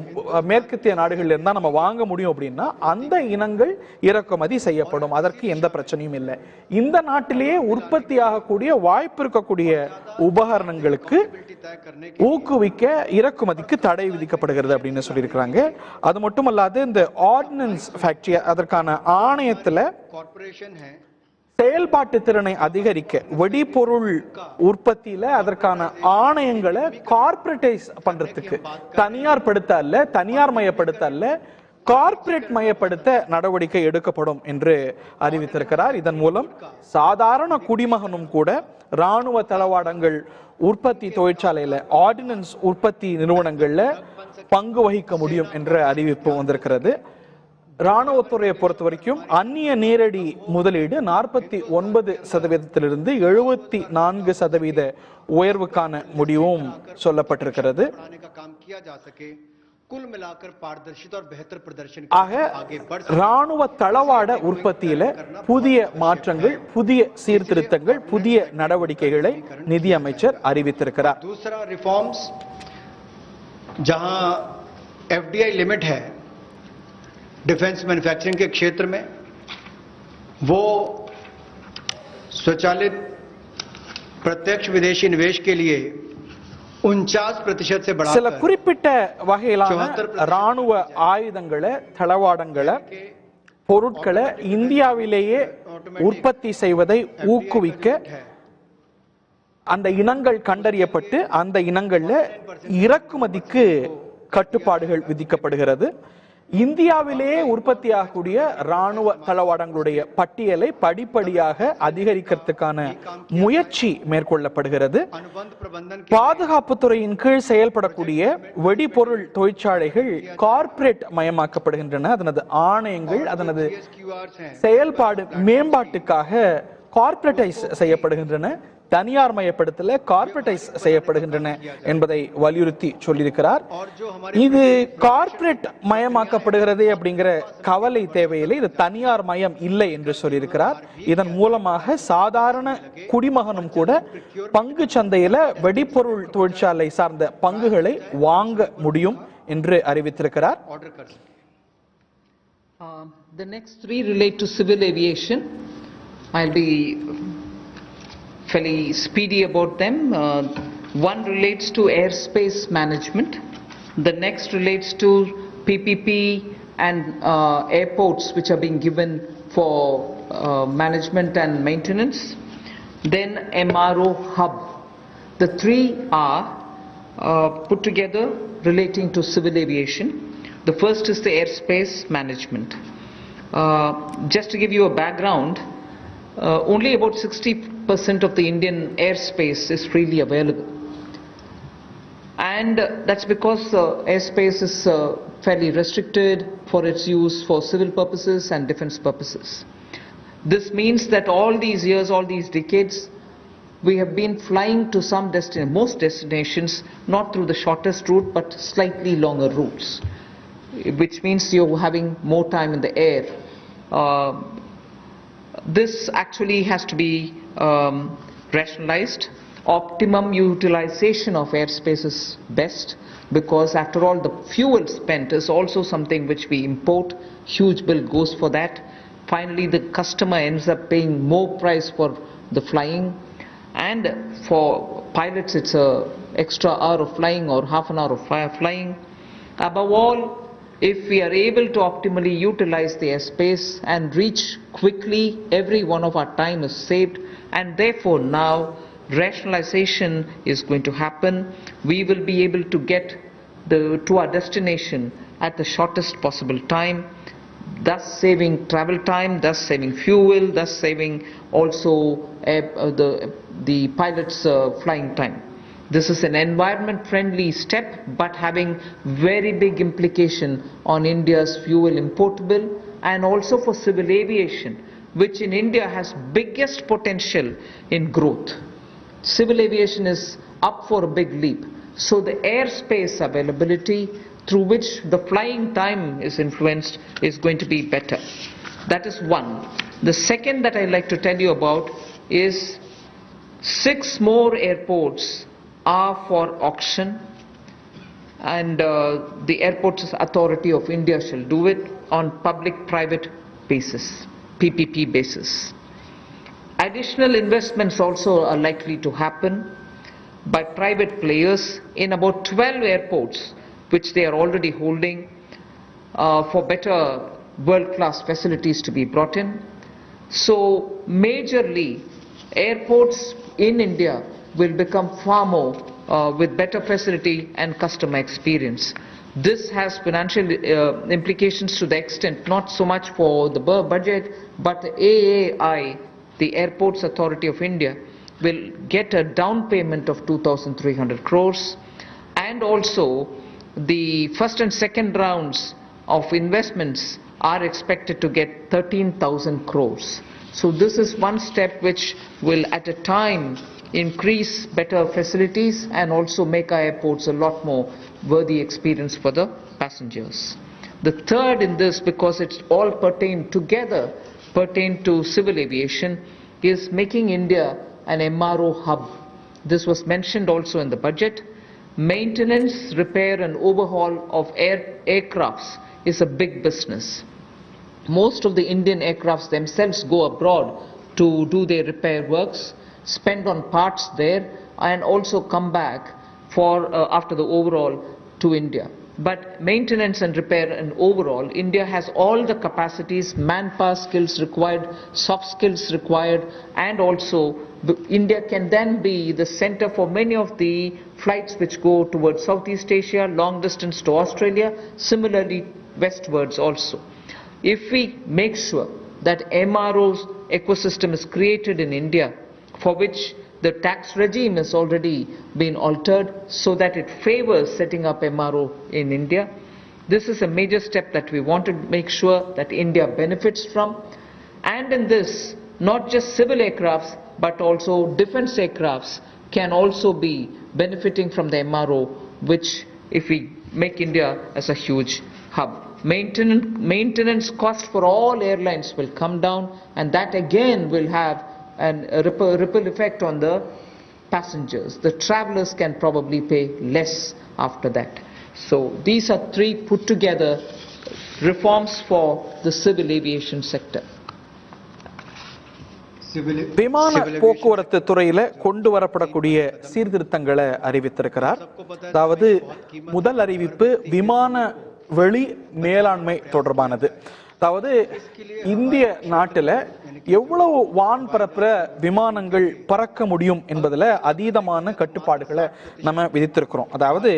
மேற்கத்திய நாடுகள்ல இருந்தா நம்ம வாங்க முடியும். அப்படின்னா அந்த இனங்கள் இறக்குமதி செய்யப்படும். அதற்கு எந்த பிரச்சனையும் இல்லை. இந்த நாட்டிலேயே உற்பத்தி ஆகக்கூடிய வாய்ப்பு இருக்கக்கூடிய உபகரணங்களுக்கு ஊக்குவிக்க இறக்குமதிக்கு தடை விதிக்கப்படுகிறது அப்படின்னு சொல்லியிருக்கிறாங்க. அது மட்டுமல்லாது இந்த ஆர்டினன்ஸ் ஃபேக்டரி அதற்கான ஆணையத்துல செயல்பாட்டு திறனை அதிகரிக்க வெடிபொருள் உற்பத்தியில அதற்கான ஆணையங்களை கார்ப்பரேட்டைஸ் பண்றதுக்கு தனியார் மயப்படுத்த அல்ல கார்ப்பரேட் மயப்படுத்த நடவடிக்கை எடுக்கப்படும் என்று அறிவித்திருக்கிறார். இதன் மூலம் சாதாரண குடிமகனும் கூட ராணுவ தளவாடங்கள் உற்பத்தி தொழிற்சாலையில ஆர்டினன்ஸ் உற்பத்தி நிறுவனங்கள்ல பங்கு வகிக்க முடியும் என்ற அறிவிப்பு வந்திருக்கிறது. ராணுவத்துறையை பொறுத்த வரைக்கும் அந்நிய நேரடி முதலீடு 49% 74% உயர்வுக்கான முடிவும் சொல்லப்பட்டிருக்கிறது. ஆக ராணுவ தளவாட உற்பத்தியில புதிய மாற்றங்கள், புதிய சீர்திருத்தங்கள், புதிய நடவடிக்கைகளை நிதியமைச்சர் அறிவித்திருக்கிறார். दूसरा रिफॉर्म्स जहां एफडीआई लिमिट है डिफेंस मैन्युफैक्चरिंग के क्षेत्र में, वो स्वचालित प्रत्यक्ष विदेशी निवेश के लिए 49% से बढ़ाकर சில குறிப்பிட்ட வகையிலான ராணுவ ஆயுதங்களை, தளவாடங்களை, பொருட்களை இந்தியாவிலேயே உற்பத்தி செய்வதை ஊக்குவிக்க அந்த இனங்கள் கண்டறியப்பட்டு அந்த இனங்கள்ல இறக்குமதிக்கு கட்டுப்பாடுகள் விதிக்கப்படுகிறது. இந்தியாவிலேயே உற்பத்தியாகக்கூடிய ராணுவ தளவாடங்களுடைய பட்டியலை படிப்படியாக அதிகரிக்கிறதுக்கான முயற்சி மேற்கொள்ளப்படுகிறது. பாதுகாப்புத்துறையின் கீழ் செயல்படக்கூடிய வெடிபொருள் தொழிற்சாலைகள் கார்ப்பரேட் மயமாக்கப்படுகின்றன. அதனது ஆணையங்கள், அதனது செயல்பாடு மேம்பாட்டுக்காக கார்ப்பரேட்டைஸ் செய்யப்படுகின்றன, தனியார் மயப்படுத்தல கார்ப்பரேட்டைஸ் செய்யப்படுகின்றன என்பதை வலியுறுத்தி சொல்லியிருக்கிறார். இது கார்ப்பரேட் மயமாக்கப்படுகிறது அப்படிங்கிற கவலை தேவையில்லை, இது தனியார் மயம் இல்லை என்று சொல்லியிருக்கிறார். இதன் மூலமாக சாதாரண குடிமகனும் கூட பங்கு சந்தையில வெடிபொருள் தொழிற்சாலை சார்ந்த பங்குகளை வாங்க முடியும் என்று அறிவித்திருக்கிறார். The next three relate to civil aviation. I'll be fairly speedy about them. One relates to airspace management. The next relates to PPP and airports which are being given for management and maintenance. Then MRO hub. The three are put together relating to civil aviation. The first is the airspace management. Just to give you a background, only about 60% of the Indian airspace is freely available, and that's because airspace is fairly restricted for its use for civil purposes and defense purposes. This means that all these years, all these decades, we have been flying to most destinations not through the shortest route but slightly longer routes, which means you're having more time in the air. This actually has to be rationalized. Optimum utilization of airspace is best, because after all the fuel spent is also something which we import. Huge bill goes for that. Finally the customer ends up paying more price for the flying, and for pilots it's a extra hour of flying or half an hour of flying. Above all, if we are able to optimally utilize the airspace and reach quickly, every one of our time is saved, and therefore now rationalization is going to happen. We will be able to get to our destination at the shortest possible time, thus saving travel time, thus saving fuel, thus saving also the pilot's flying time. This is an environment-friendly step, but having very big implication on India's fuel importable and also for civil aviation, which in India has biggest potential in growth. Civil aviation is up for a big leap. So the airspace availability through which the flying time is influenced is going to be better. That is one. The second that I'd like to tell you about is 6 more airports are for auction, and the Airports Authority of India shall do it on public-private basis, PPP basis. Additional investments also are likely to happen by private players in about 12 airports which they are already holding for better world-class facilities to be brought in. So majorly airports in India will become far more with better facility and customer experience. This has financial implications to the extent not so much for the budget, but the AAI, the Airports Authority of India, will get a down payment of 2,300 crores, and also the first and second rounds of investments are expected to get 13,000 crores. So this is one step which will at a time increase better facilities and also make our airports a lot more worthy experience for the passengers. The third in this, because it's all pertain to civil aviation, is making India an MRO hub. This was mentioned also in the budget. Maintenance, repair and overhaul of aircrafts is a big business. Most of the Indian aircrafts themselves go abroad to do their repair works, spend on parts there, and also come back for after the overhaul to India. But maintenance and repair and overall, India has all the capacities, manpower skills required, soft skills required, and also India can then be the center for many of the flights which go towards Southeast Asia, long distance to Australia, similarly westwards also. If we make sure that MRO's ecosystem is created in India, for which the tax regime has already been altered so that it favors setting up MRO in India. This is a major step that we want to make sure that India benefits from. And in this, not just civil aircrafts, but also defense aircrafts can also be benefiting from the MRO, which if we make India as a huge hub. Maintenance cost for all airlines will come down, and that again will have a ripple effect on the passengers. The travelers can probably pay less after that. So these are three put together reforms for the civil aviation sector. விமான போக்குவரத்து துறையில கொண்டு வரப்படக்கூடிய சீர்திருத்தங்களை அறிவித்திருக்கிறார். அதாவது முதல் அறிவிப்பு விமான வெளி மேலாண்மை தொடர்பானது. அதாவது இந்திய நாட்டில் எவ்வளவு வான் பரப்புற விமானங்கள் பறக்க முடியும் என்பதில் அதீதமான கட்டுப்பாடுகளை நம்ம விதித்திருக்கிறோம். அதாவது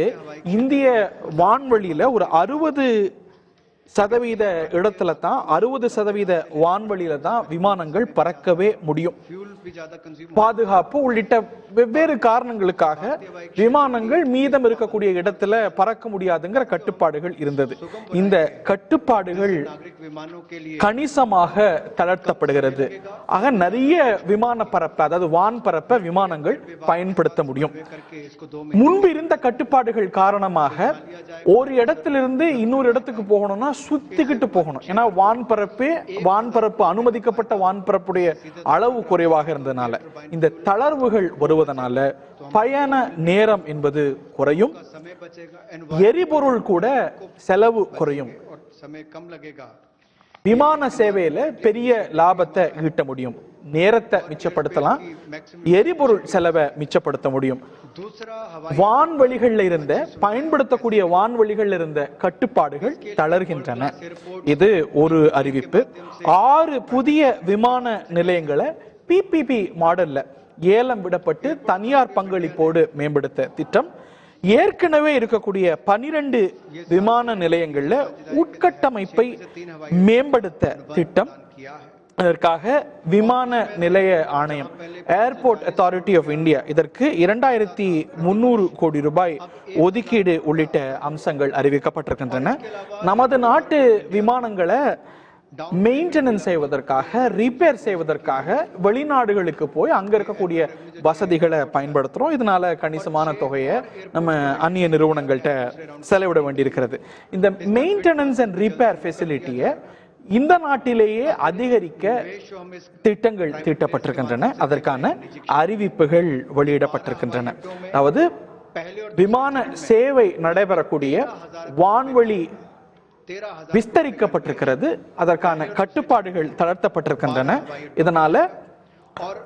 இந்திய வான்வெளியில ஒரு 60% இடத்துல தான் 60% வான்வெளியில தான் விமானங்கள் பறக்கவே முடியும். பாதுகாப்பு உள்ளிட்ட வெவ்வேறு காரணங்களுக்காக விமானங்கள் மீதம் இருக்கக்கூடிய இடத்துல பறக்க முடியாதுங்கிற கட்டுப்பாடுகள் இருந்தது. இந்த கட்டுப்பாடுகள் கணிசமாக தளர்த்தப்படுகிறது. ஆக நிறைய விமான பரப்ப, அதாவது வான் பரப்ப விமானங்கள் பயன்படுத்த முடியும். முன்பு இருந்த கட்டுப்பாடுகள் காரணமாக ஒரு இடத்திலிருந்து இன்னொரு இடத்துக்கு போகணும்னா சுத்திக்கிட்டு போகணும். ஏன்னா வான்பரப்பு அனுமதிக்கப்பட்ட வான்பரப்புடைய அளவு குறைவாக இருந்ததுனால இந்த தளர்வுகள் வருவதனால பயண நேரம் என்பது குறையும், எரிபொருள் கூட செலவு குறையும். விமான சேவையில பெரிய லாபத்தை ஈட்ட முடியும், நேரத்தை மிச்சப்படுத்தலாம், எரிபொருள் செலவை மிச்சப்படுத்த முடியும். வான்வெளிகள்ல இருந்த பயன்படுத்தக்கூடிய வான்வெளிகள்ல இருந்த கட்டுப்பாடுகள் தளர்கின்றன. இது ஒரு அறிவிப்பு. 6 புதிய விமான நிலையங்களை PPP மாடல்ல ஏலம் விடப்பட்டு தனியார் பங்களிப்போடு மேம்படுத்த திட்டம். ஏற்கனவே இருக்கக்கூடிய 12 விமான நிலையங்கள்ல உட்கட்டமைப்பை மேம்படுத்த திட்டம். அதற்காக விமான நிலைய ஆணையம், ஏர்போர்ட் அத்தாரிட்டி ஆஃப் இந்தியா, இதற்கு 2300 கோடி ரூபாய் ஒதுக்கீடு உள்ளிட்ட அம்சங்கள் அறிவிக்கப்பட்டிருக்கின்றன. நமது நாட்டு விமானங்களை மெயின்டெனன்ஸ் செய்வதற்காக, ரிப்பேர் செய்வதற்காக வெளிநாடுகளுக்கு போய் அங்க இருக்கக்கூடிய வசதிகளை பயன்படுத்துறோம். இதனால கணிசமான தொகையை நம்ம அந்நிய நிறுவனங்கள்கிட்ட செலவிட வேண்டியிருக்கிறது. இந்த மெயின்டெனன்ஸ் அண்ட் ரிப்பேர் ஃபெசிலிட்டியை இந்த நாட்டிலேயே அதிகரிக்க திட்டங்கள் தீட்டப்பட்டிருக்கின்றன. அதற்கான அறிவிப்புகள் வெளியிடப்பட்டிருக்கின்றன. அதாவது விமான சேவை நடைபெறக்கூடிய வான்வெளி விஸ்தரிக்கப்பட்டிருக்கிறது. அதற்கான கட்டுப்பாடுகள் தளர்த்தப்பட்டிருக்கின்றன. இதனால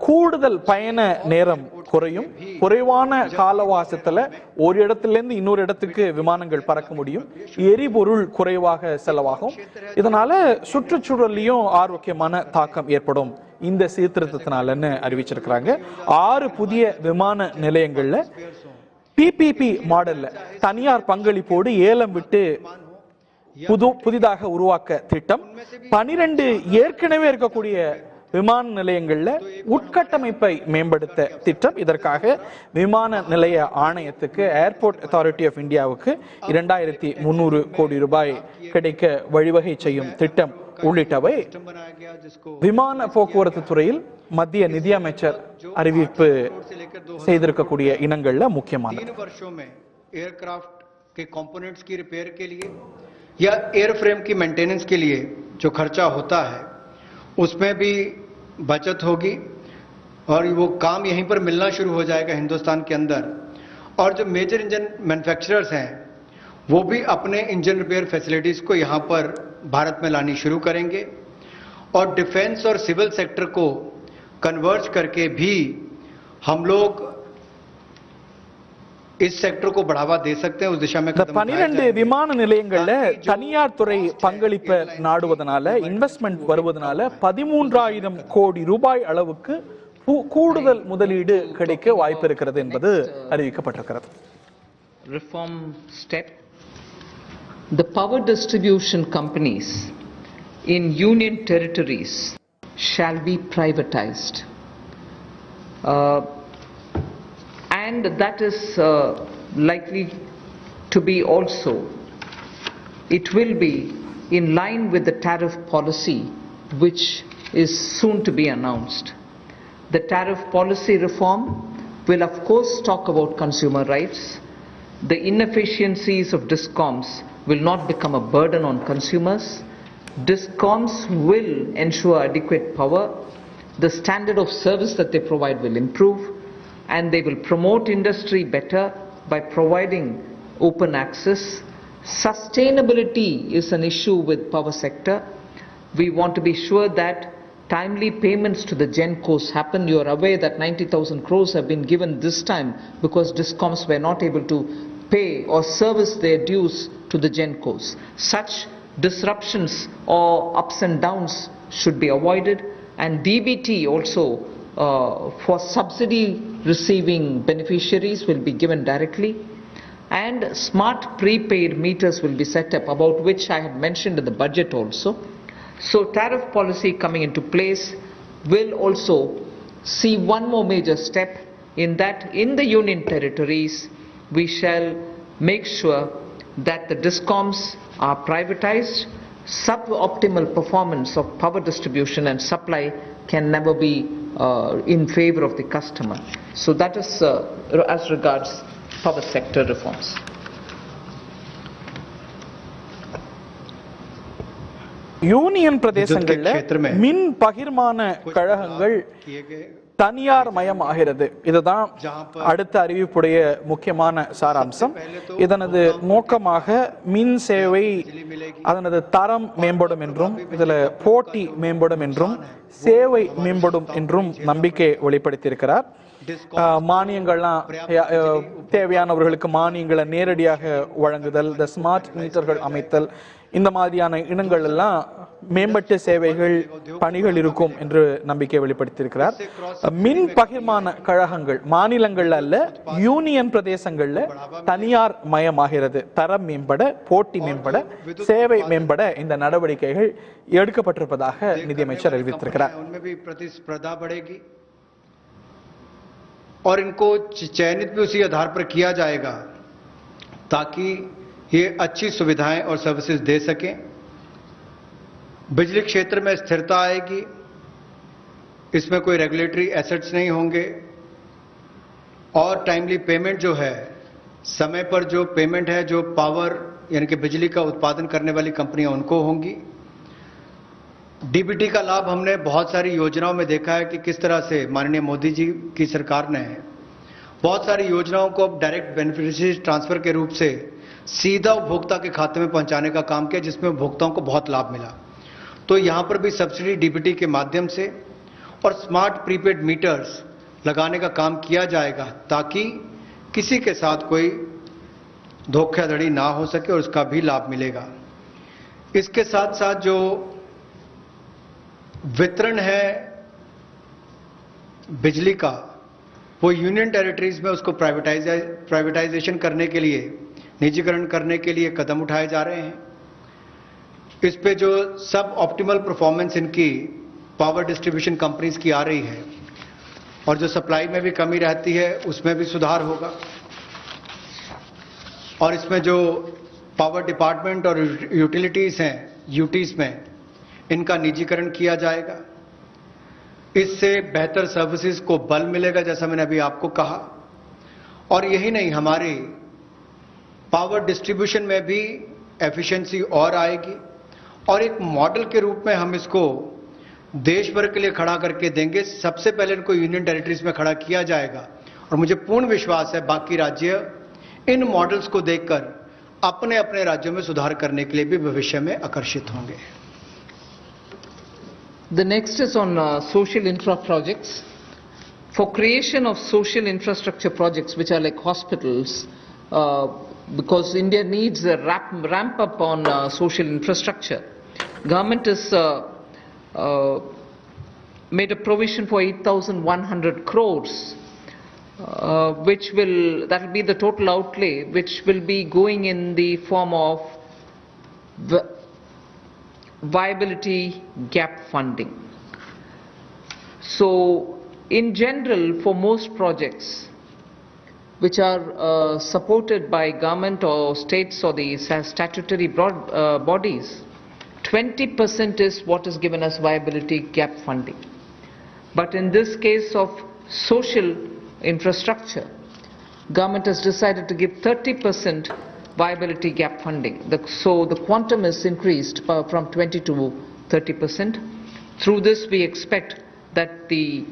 கூடுதல் பயண நேரம் குறையும். குறைவான காலவாசத்துல ஒரு இடத்திலிருந்து இன்னொரு இடத்துக்கு விமானங்கள் பறக்க முடியும். எரிபொருள் குறைவாக செலவாகும். இதனால சுற்றுச்சூழலையும் ஆரோக்கியமான தாக்கம் ஏற்படும் இந்த சீர்திருத்தத்தினாலன்னு அறிவிச்சிருக்கிறாங்க. 6 புதிய விமான நிலையங்கள்ல பிபிபி மாடல்ல தனியார் பங்களிப்போடு ஏலம் விட்டு புதிதாக உருவாக்க திட்டம். 12 ஏற்கனவே இருக்கக்கூடிய விமான நிலையங்கள்ல உட்கட்டமைப்பை மேம்படுத்த திட்டம். இதற்காக விமான நிலைய ஆணையத்துக்கு ஏர்போர்ட் அத்தாரிட்டி ஆஃப் இந்தியாவுக்கு 2300 கோடி ரூபாய் கிடைக்க வழிவகை செய்யும் திட்டம் உள்ளிட்டவை விமான போக்குவரத்து துறையில் மத்திய நிதியமைச்சர் அறிவிப்பு செய்திருக்கக்கூடிய இனங்கள்ல முக்கியமானது. एयरक्राफ्ट के कंपोनेंट्स की रिपेयर के लिए या एयरफ्रेम की मेंटेनेंस के लिए जो खर्चा होता है उसमें भी बचत होगी और वो काम यहीं पर मिलना शुरू हो जाएगा हिंदुस्तान के अंदर. और जो मेजर इंजन मैन्युफैक्चरर्स हैं वो भी अपने इंजन रिपेयर फैसिलिटीज को यहां पर भारत में लानी शुरू करेंगे और डिफेंस और सिविल सेक्टर को कन्वर्ज करके भी हम लोग इस सेक्टर को बढ़ावा दे सकते हैं. उस दिशा में 12 விமான நிலையங்கள்ல தனியார் துறை பங்களிப்பை நாடுவதனால இன்வெஸ்ட்மெண்ட் வருவதனால 13000 கோடி ரூபாய் அளவுக்கு கூடுதல் முதலீடு கிடைக்க வாய்ப்பு இருக்கிறது என்பது அறிவிக்கப்பட்டிருக்கிறது. Reform step. The power distribution companies in union territories shall be privatized. And that is likely to be also, it will be in line with the tariff policy which is soon to be announced. The tariff policy reform will of course talk about consumer rights. The inefficiencies of DISCOMs will not become a burden on consumers. DISCOMs will ensure adequate power. The standard of service that they provide will improve, and they will promote industry better by providing open access. Sustainability is an issue with power sector. We want to be sure that timely payments to the GenCos happen. You are aware that 90,000 crores have been given this time because DISCOMs were not able to pay or service their dues to the GenCos. Such disruptions or ups and downs should be avoided, and DBT also for subsidy receiving beneficiaries will be given directly, and smart prepaid meters will be set up, about which I had mentioned in the budget also. So tariff policy coming into place will also see one more major step, in that in the union territories we shall make sure that the DISCOMs are privatized. Suboptimal performance of power distribution and supply can never be in favor of the customer. So that is as regards power sector reforms. Union பிரதேசங்கள்ல மின் பகிர்மான கழகங்கள் தனியார் மயம் ஆகிறது. இதுதான் அடுத்த அறிவிப்புடைய முக்கியமான சாராம்சம். இதனது நோக்கமாக மின் சேவை அதனது தரம் மேம்படும் என்றும், இதுல போட்டி மேம்படும் என்றும், சேவை மேம்படும் என்றும் நம்பிக்கை வெளிப்படுத்தியிருக்கிறார். மானியங்கள்லாம் தேவையானவர்களுக்கு மானியங்களை நேரடியாக வழங்குதல், இந்த ஸ்மார்ட் மீட்டர்கள் அமைத்தல், இந்த மாதிரியான இனங்கள் எல்லாம் மேம்பட்ட சேவைகள் பணிகள் இருக்கும் என்று நம்பிக்கை வெளிப்படுத்தியிருக்கிறார். மின் பகிர்மான கழகங்கள் மாநிலங்கள்ல அல்ல, யூனியன் பிரதேசங்கள்ல தனியார் மயமாகிறது. தரம் மேம்பட, போட்டி மேம்பட, சேவை மேம்பட இந்த நடவடிக்கைகள் எடுக்கப்பட்டிருப்பதாக நிதியமைச்சர் அறிவித்திருக்கிறார். और इनको चयनित भी उसी आधार पर किया जाएगा ताकि ये अच्छी सुविधाएं और सर्विसेज दे सकें. बिजली क्षेत्र में स्थिरता आएगी, इसमें कोई रेगुलेटरी एसेट्स नहीं होंगे और टाइमली पेमेंट जो है, समय पर जो पेमेंट है, जो पावर यानी कि बिजली का उत्पादन करने वाली कंपनियां उनको होंगी. डीबीटी का लाभ हमने बहुत सारी योजनाओं में देखा है कि किस तरह से माननीय मोदी जी की सरकार ने बहुत सारी योजनाओं को डायरेक्ट बेनिफिशियरी ट्रांसफर के रूप से सीधा उपभोक्ता के खाते में पहुंचाने का काम किया, जिसमें उपभोक्ताओं को बहुत लाभ मिला. तो यहां पर भी सब्सिडी डीबीटी के माध्यम से और स्मार्ट प्रीपेड मीटर्स लगाने का काम किया जाएगा ताकि किसी के साथ कोई धोखाधड़ी ना हो सके और उसका भी लाभ मिलेगा। इसके साथ साथ जो वितरण है बिजली का, वो यूनियन टेरिटरीज में उसको प्राइवेटाइजेशन करने के लिए, निजीकरण करने के लिए कदम उठाए जा रहे हैं। इस पे जो सब ऑप्टिमल परफॉर्मेंस इनकी पावर डिस्ट्रीब्यूशन कंपनीज की आ रही है और जो सप्लाई में भी कमी रहती है उसमें भी सुधार होगा। और इसमें जो पावर डिपार्टमेंट और यूटिलिटीज हैं, यूटीज में, इनका निजीकरण किया जाएगा। इससे बेहतर सर्विसेज को बल मिलेगा, जैसा मैंने अभी आपको कहा। और यही नहीं, हमारी पावर डिस्ट्रीब्यूशन में भी एफिशिएंसी और आएगी और एक मॉडल के रूप में हम इसको देश भर के लिए खड़ा करके देंगे। सबसे पहले इनको यूनियन टेरिटरीज में खड़ा किया जाएगा और मुझे पूर्ण विश्वास है बाकी राज्य इन मॉडल्स को देखकर अपने अपने राज्यों में सुधार करने के लिए भी भविष्य में आकर्षित होंगे। The next is on social infra projects. For creation of social infrastructure projects, which are like hospitals, because India needs a ramp up on social infrastructure. Government has made a provision for 8,100 crores, that will be the total outlay, which will be going in the form of viability gap funding. So, in general, for most projects which are supported by government or states or the statutory bodies, 20% is what is given as viability gap funding. But in this case of social infrastructure, government has decided to give 30% viability gap funding. So the quantum is increased from 20 to 30%. Through this, we expect that the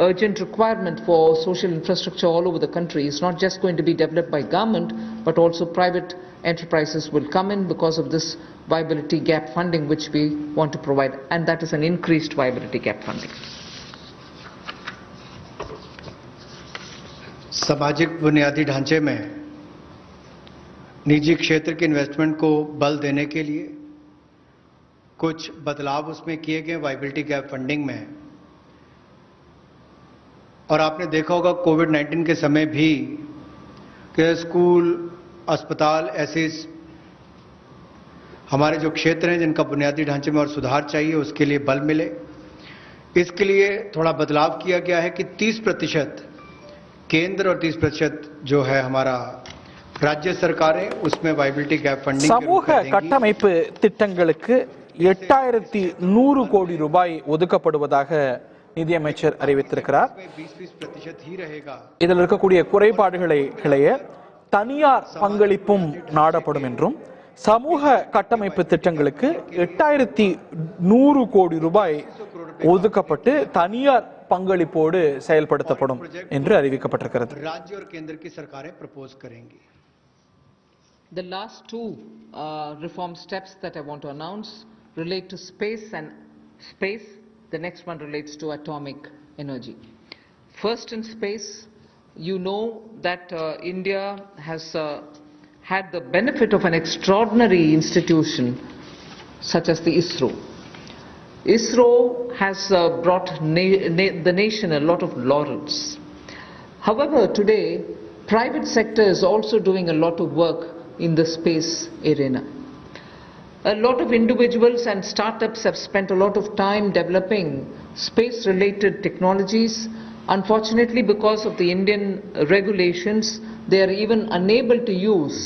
urgent requirement for social infrastructure all over the country is not just going to be developed by government, but also private enterprises will come in because of this viability gap funding which we want to provide, and that is an increased viability gap funding. सामाजिक बुनियादी ढांचे में निजी क्षेत्र के investment को बल देने के लिए कुछ बदलाव उसमें किए गए वायबिलिटी गैप फंडिंग में। और आपने देखा होगा कोविड-19 के समय भी कि स्कूल, अस्पताल, ऐसे हमारे जो क्षेत्र हैं जिनका बुनियादी ढांचे में और सुधार चाहिए, उसके लिए बल मिले। इसके लिए थोड़ा बदलाव किया गया है कि 30% केंद्र और 30% जो है हमारा राज्य सरकारें उसमें वायबिलिटी गैप फंडिंग சமூக கட்டமைப்பு திட்டங்களுக்கு 8100 கோடி ரூபாய் ஒதுக்கப்படுவதாக நிதியமைச்சர் அறிவித்திருக்கிறார். இதில் இருக்கக்கூடிய குறைபாடுகளை கிளைய தனியார் பங்களிப்பும் நாடப்படும் என்றும், சமூக கட்டமைப்பு திட்டங்களுக்கு 8100 கோடி ரூபாய் ஒதுக்கப்பட்டு தனியார் பங்களிப்போடு செயல்படுத்தப்படும் என்று அறிவிக்கப்பட்டிருக்கிறது. राज्य और केंद्र की सरकारें प्रपोज करेंगी. The last two reform steps that I want to announce relate to space. The next one relates to atomic energy. First, in space, you know that India has had the benefit of an extraordinary institution such as the ISRO. ISRO has brought the nation a lot of laurels. However, today, private sector is also doing a lot of work in the space arena. A lot of individuals and startups have spent a lot of time developing space-related technologies. Unfortunately, because of the Indian regulations, they are even unable to use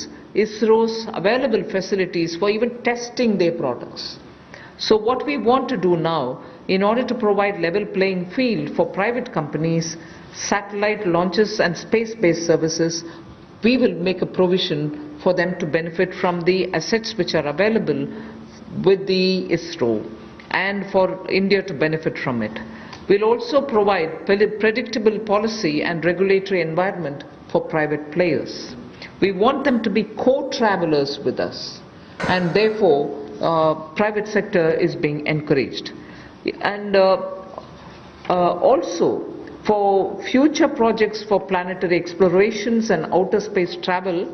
ISRO's available facilities for even testing their products. So what we want to do now, in order to provide level playing field for private companies, satellite launches and space-based services, we will make a provision for them to benefit from the assets which are available with the ISRO and for India to benefit from it. We'll also provide predictable policy and regulatory environment for private players. We want them to be co-travelers with us, and therefore private sector is being encouraged. And Also, for future projects for planetary explorations and outer space travel,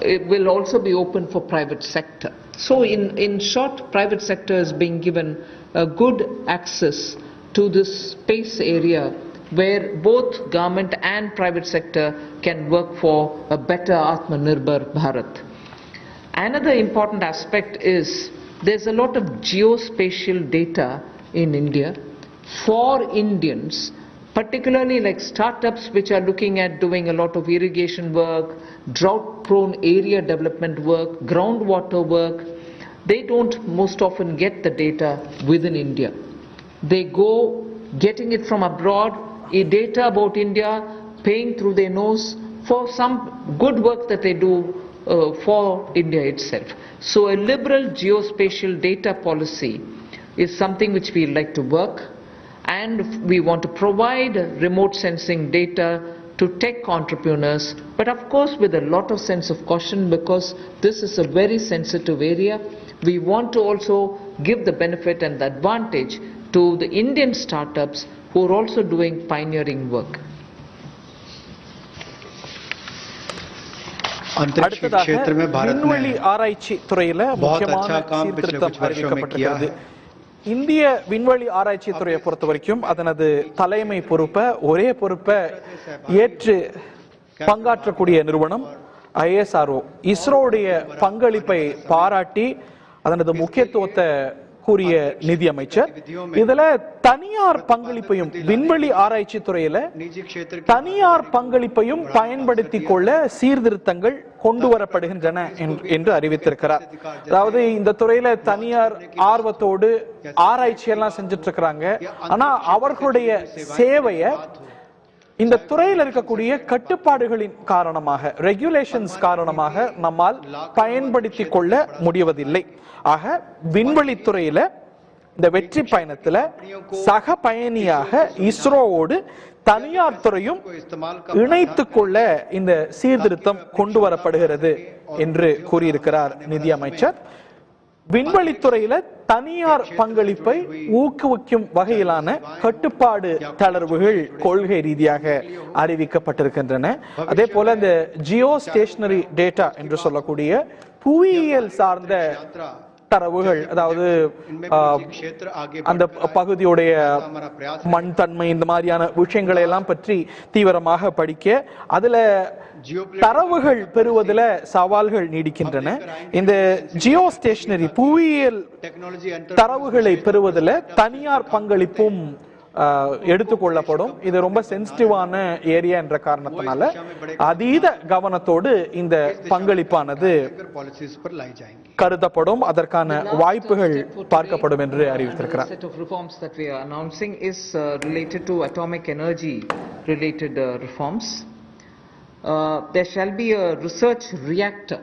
it will also be open for private sector. So in short, private sector is being given a good access to this space area where both government and private sector can work for a better Atmanirbhar Bharat. Another important aspect is there's a lot of geospatial data in India for Indians, particularly like startups which are looking at doing a lot of irrigation work, drought-prone area development work, groundwater work. They don't most often get the data within India. They go getting it from abroad, data about India, paying through their nose for some good work that they do for India itself. So a liberal geospatial data policy is something which we like to work, and we want to provide remote sensing data to tech entrepreneurs, but of course with a lot of sense of caution, because this is a very sensitive area. We want to also give the benefit and the advantage to the Indian startups who are also doing pioneering work. அடுத்ததாக விண்வெளி ஆராய்ச்சி துறையில முக்கியமான சீர்திருத்தம் அறிவிக்கப்பட்டிருக்கிறது. இந்திய விண்வெளி ஆராய்ச்சி துறையை பொறுத்த வரைக்கும் அதனது தலைமை பொறுப்பை ஒரே பொறுப்பை ஏற்று பங்காற்றக்கூடிய நிறுவனம் ISRO. இஸ்ரோவுடைய பங்களிப்பை பாராட்டி அதனது முக்கியத்துவத்தை கூறிய நிதியமைச்சர் இதுல தனியார் பங்களிப்பையும் விண்வெளி ஆராய்ச்சி துறையில தனியார் பங்களிப்பையும் பயன்படுத்திக் கொள்ள சீர்திருத்தங்கள் கொண்டு வரப்படுகின்றன என்று அறிவித்திருக்கிறார். அதாவது இந்த துறையில தனியார் ஆர்வத்தோடு ஆராய்ச்சி எல்லாம் செஞ்சுட்டு இருக்கிறாங்க. ஆனா அவர்களுடைய சேவையை இந்த துறையில் இருக்கக்கூடிய கட்டுப்பாடுகளின் காரணமாக, ரெகுலேஷன்ஸ் காரணமாக நம்மால் பயன்படுத்திக் கொள்ள முடிவதில்லை. ஆக விண்வெளி துறையில இந்த வெற்றி பயணத்துல சக பயணியாக இஸ்ரோவோடு தனியார் துறையும் இணைத்துக் கொள்ள இந்த சீர்திருத்தம் கொண்டு வரப்படுகிறது என்று கூறியிருக்கிறார் நிதியமைச்சர். விண்வெளித்துறையில தனியார் பங்களிப்பை ஊக்குவிக்கும் வகையிலான கட்டுப்பாடு தளர்வுகள் கொள்கை ரீதியாக அறிவிக்கப்பட்டிருக்கின்றன. அதே போல இந்த ஜியோ ஸ்டேஷனரி டேட்டா என்று சொல்லக்கூடிய புவியியல் சார்ந்த தரவுகள், அதாவது அந்த பகுதியுடைய மண் தன்மை இந்த மாதிரியான விஷயங்களை எல்லாம் பற்றி தீவிரமாக படிக்க அதுல தரவுகள் பெறுவதில் சவால்கள் நீடிக்கின்றன. இந்த ஜியோ ஸ்டேஷனரி புவியியல் தரவுகளை பெறுவதில் தனியார் பங்களிப்பும் எடுத்துக்கொள்ளப்படும். இது ரொம்ப சென்சிட்டிவான ஏரியா என்ற காரணத்தினால அதீத கவனத்தோடு இந்த பங்களிப்பானது கருதப்படும், அதற்கான வாய்ப்புகள் பார்க்கப்படும் என்று அறிவித்திருக்கிறார். There shall be a research reactor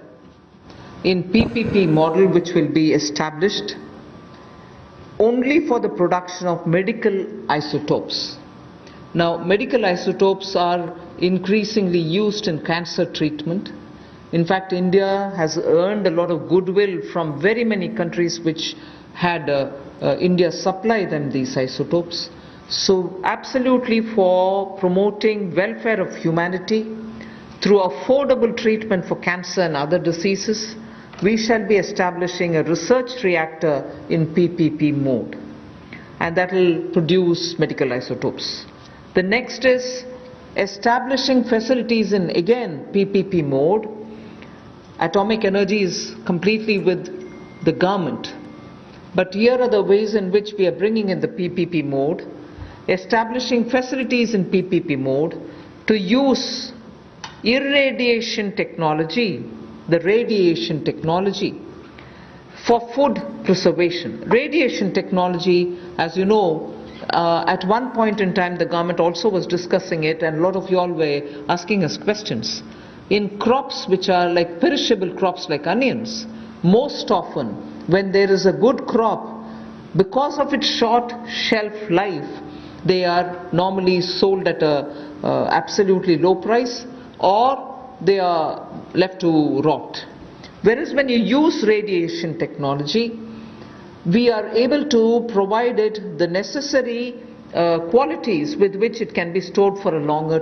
in PPP model which will be established only for the production of medical isotopes. Now, medical isotopes are increasingly used in cancer treatment. In fact, India has earned a lot of goodwill from very many countries which had India supply them these isotopes. So, absolutely for promoting welfare of humanity through affordable treatment for cancer and other diseases, we shall be establishing a research reactor in PPP mode, and that will produce medical isotopes. The next is establishing facilities in, again, PPP mode. Atomic energy is completely with the government, but here are the ways in which we are bringing in the PPP mode, establishing facilities in PPP mode to use irradiation technology, the radiation technology, for food preservation. Radiation technology, as you know, at one point in time the government also was discussing it, and a lot of you all were asking us questions. In crops which are like perishable crops like onions, most often when there is a good crop, because of its short shelf life, they are normally sold at a absolutely low price, or they are left to rot. Whereas when you use radiation technology, we are able to provide it the necessary qualities with which it can be stored for a longer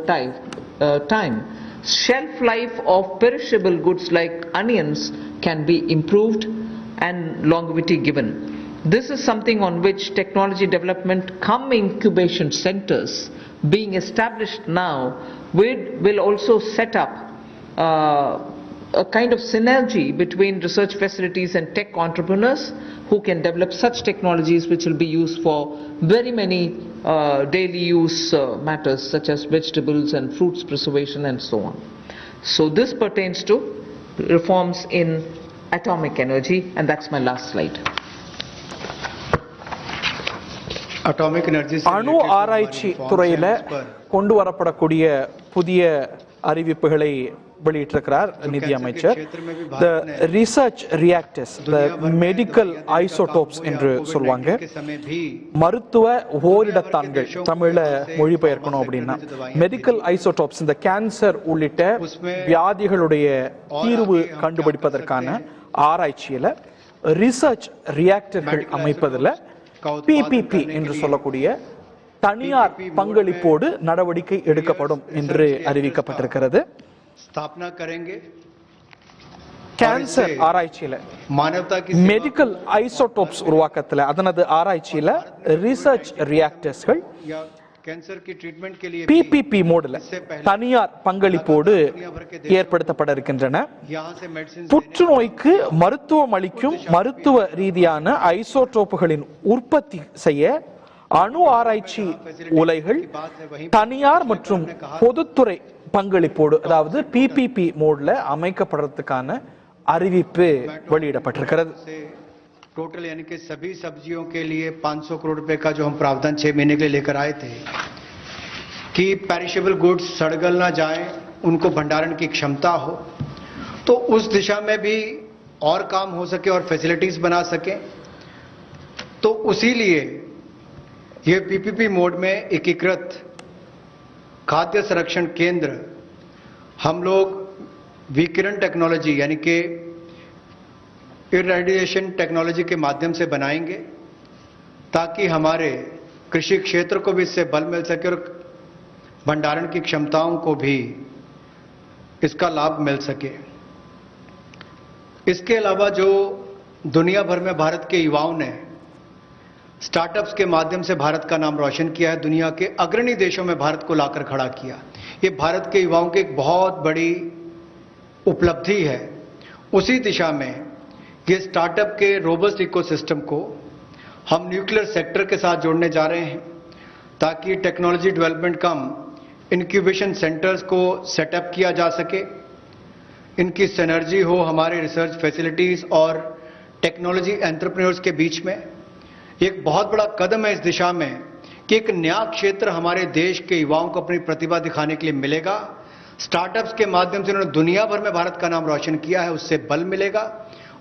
time. Shelf life of perishable goods like onions can be improved and longevity given. This is something on which technology development incubation centers being established now will also set up a kind of synergy between research facilities and tech entrepreneurs who can develop such technologies which will be used for very many daily use matters such as vegetables and fruits preservation and so on. So this pertains to reforms in atomic energy, and that's my last slide. Atomic energy அணு ஆராய்ச்சி துறையில கொண்டு வரப்படக்கூடிய புதிய அறிவிப்புகளை வெளியிட்டிருக்கிறார் நிதி அமைச்சர். The research reactors, the medical isotopes என்று சொல்வாங்க. மருத்துவ ஓரிடத்தான்கள் தமிழ்ல மொழிபெயர்க்கணும் அப்படின்னா மெடிக்கல் ஐசோடோப்ஸ், இந்த கேன்சர் உள்ளிட்ட வியாதிகளுடைய தீர்வு கண்டுபிடிப்பதற்கான ஆராய்ச்சியில ரிசர்ச் ரியாக்டர்கள் அமைப்பதில் PPP என்று சொல்லக்கூடிய தனியார் பங்களிப்போடு நடவடிக்கை எடுக்கப்படும் என்று அறிவிக்கப்பட்டிருக்கிறது. கேன்சர் ஆராய்ச்சியில மெடிக்கல் ஐசோடோப்ஸ் உருவாக்கத்துல அதனது ஆராய்ச்சியில ரிசர்ச் ரியாக்டர்ஸ்கள் PPP மோடுல தனியார் பங்களிப்போடு ஏற்படுத்தப்பட இருக்கின்றன. புற்றுநோய்க்கு மருத்துவம் அளிக்கும் மருத்துவ ரீதியான ஐசோடோப்புகளின் உற்பத்தி செய்ய அணு ஆராய்ச்சி உலைகள் தனியார் மற்றும் பொதுத்துறை பங்களிப்போடு, அதாவது PPP மோட்ல அமைக்கப்படுறதுக்கான அறிவிப்பு வெளியிடப்பட்டிருக்கிறது. टोटल यानी कि सभी सब्जियों के लिए 500 करोड़ रुपए का जो हम प्रावधान 6 महीने के लिए लेकर आए थे कि पेरिशेबल गुड्स सड़गल ना जाएं, उनको भंडारण की क्षमता हो, तो उस दिशा में भी और काम हो सके और फैसिलिटीज बना सके, तो उसी लिए ये PPP मोड में एकीकृत खाद्य संरक्षण केंद्र हम लोग विकिरण टेक्नोलॉजी यानी कि इरेडिएशन टेक्नोलॉजी के माध्यम से बनाएंगे ताकि हमारे कृषि क्षेत्र को भी इससे बल मिल सके और भंडारण की क्षमताओं को भी इसका लाभ मिल सके. इसके अलावा जो दुनिया भर में भारत के युवाओं ने स्टार्टअप्स के माध्यम से भारत का नाम रोशन किया है, दुनिया के अग्रणी देशों में भारत को लाकर खड़ा किया, ये भारत के युवाओं की एक बहुत बड़ी उपलब्धि है. उसी दिशा में ये स्टार्टअप के रोबस्ट इकोसिस्टम को हम न्यूक्लियर सेक्टर के साथ जोड़ने जा रहे हैं ताकि टेक्नोलॉजी डेवलपमेंट कम इंक्यूबेशन सेंटर्स को सेटअप किया जा सके, इनकी सिनर्जी हो हमारे रिसर्च फैसिलिटीज और टेक्नोलॉजी एंटरप्रेन्योर्स के बीच में. एक बहुत बड़ा कदम है इस दिशा में कि एक नया क्षेत्र हमारे देश के युवाओं को अपनी प्रतिभा दिखाने के लिए मिलेगा. स्टार्टअप्स के माध्यम से उन्होंने दुनिया भर में भारत का नाम रोशन किया है, उससे बल मिलेगा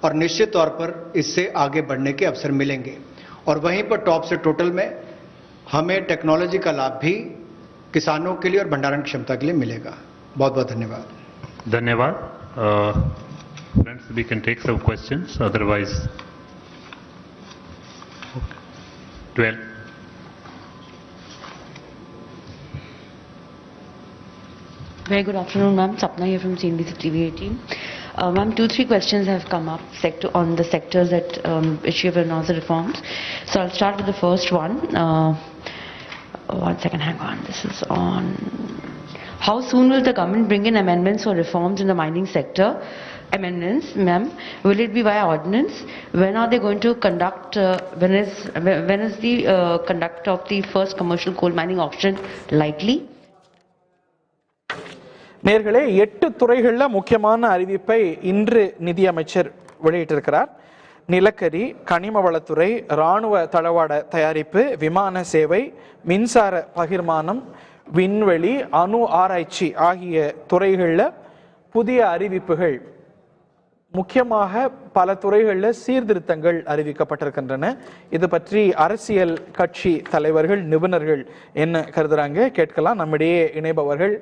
और निश्चित तौर पर इससे आगे बढ़ने के अवसर मिलेंगे. और वहीं पर टॉप से टोटल में हमें टेक्नोलॉजी का लाभ भी किसानों के लिए और भंडारण क्षमता के लिए मिलेगा. बहुत बहुत धन्यवाद. धन्यवाद. Friends, we can take some questions, otherwise 12. Very good afternoon, ma'am. Sapna here from CNBC TV 18. Ma'am, 2-3 questions have come up on the sectors that which you have announced the reforms. So I'll start with the first one. 1 second, hang on. This is on. How soon will the government bring in amendments or reforms in the mining sector? Amendments, ma'am. Will it be via ordinance? When are they going to conduct? When is the conduct of the first commercial coal mining auction likely? நேர்களே, 8 துறைகளில் முக்கியமான அறிவிப்பை இன்று நிதியமைச்சர் வெளியிட்டிருக்கிறார். நிலக்கரி, கனிம வளத்துறை, இராணுவ தளவாட தயாரிப்பு, விமான சேவை, மின்சார பகிர்மானம், விண்வெளி, அணு ஆராய்ச்சி ஆகிய துறைகளில் புதிய அறிவிப்புகள், முக்கியமாக பல துறைகளில் சீர்திருத்தங்கள் அறிவிக்கப்பட்டிருக்கின்றன. இது பற்றி அரசியல் கட்சி தலைவர்கள், நிபுணர்கள் என்ன கருதுறாங்க கேட்கலாம். நம்மிடையே இணைபவர்கள்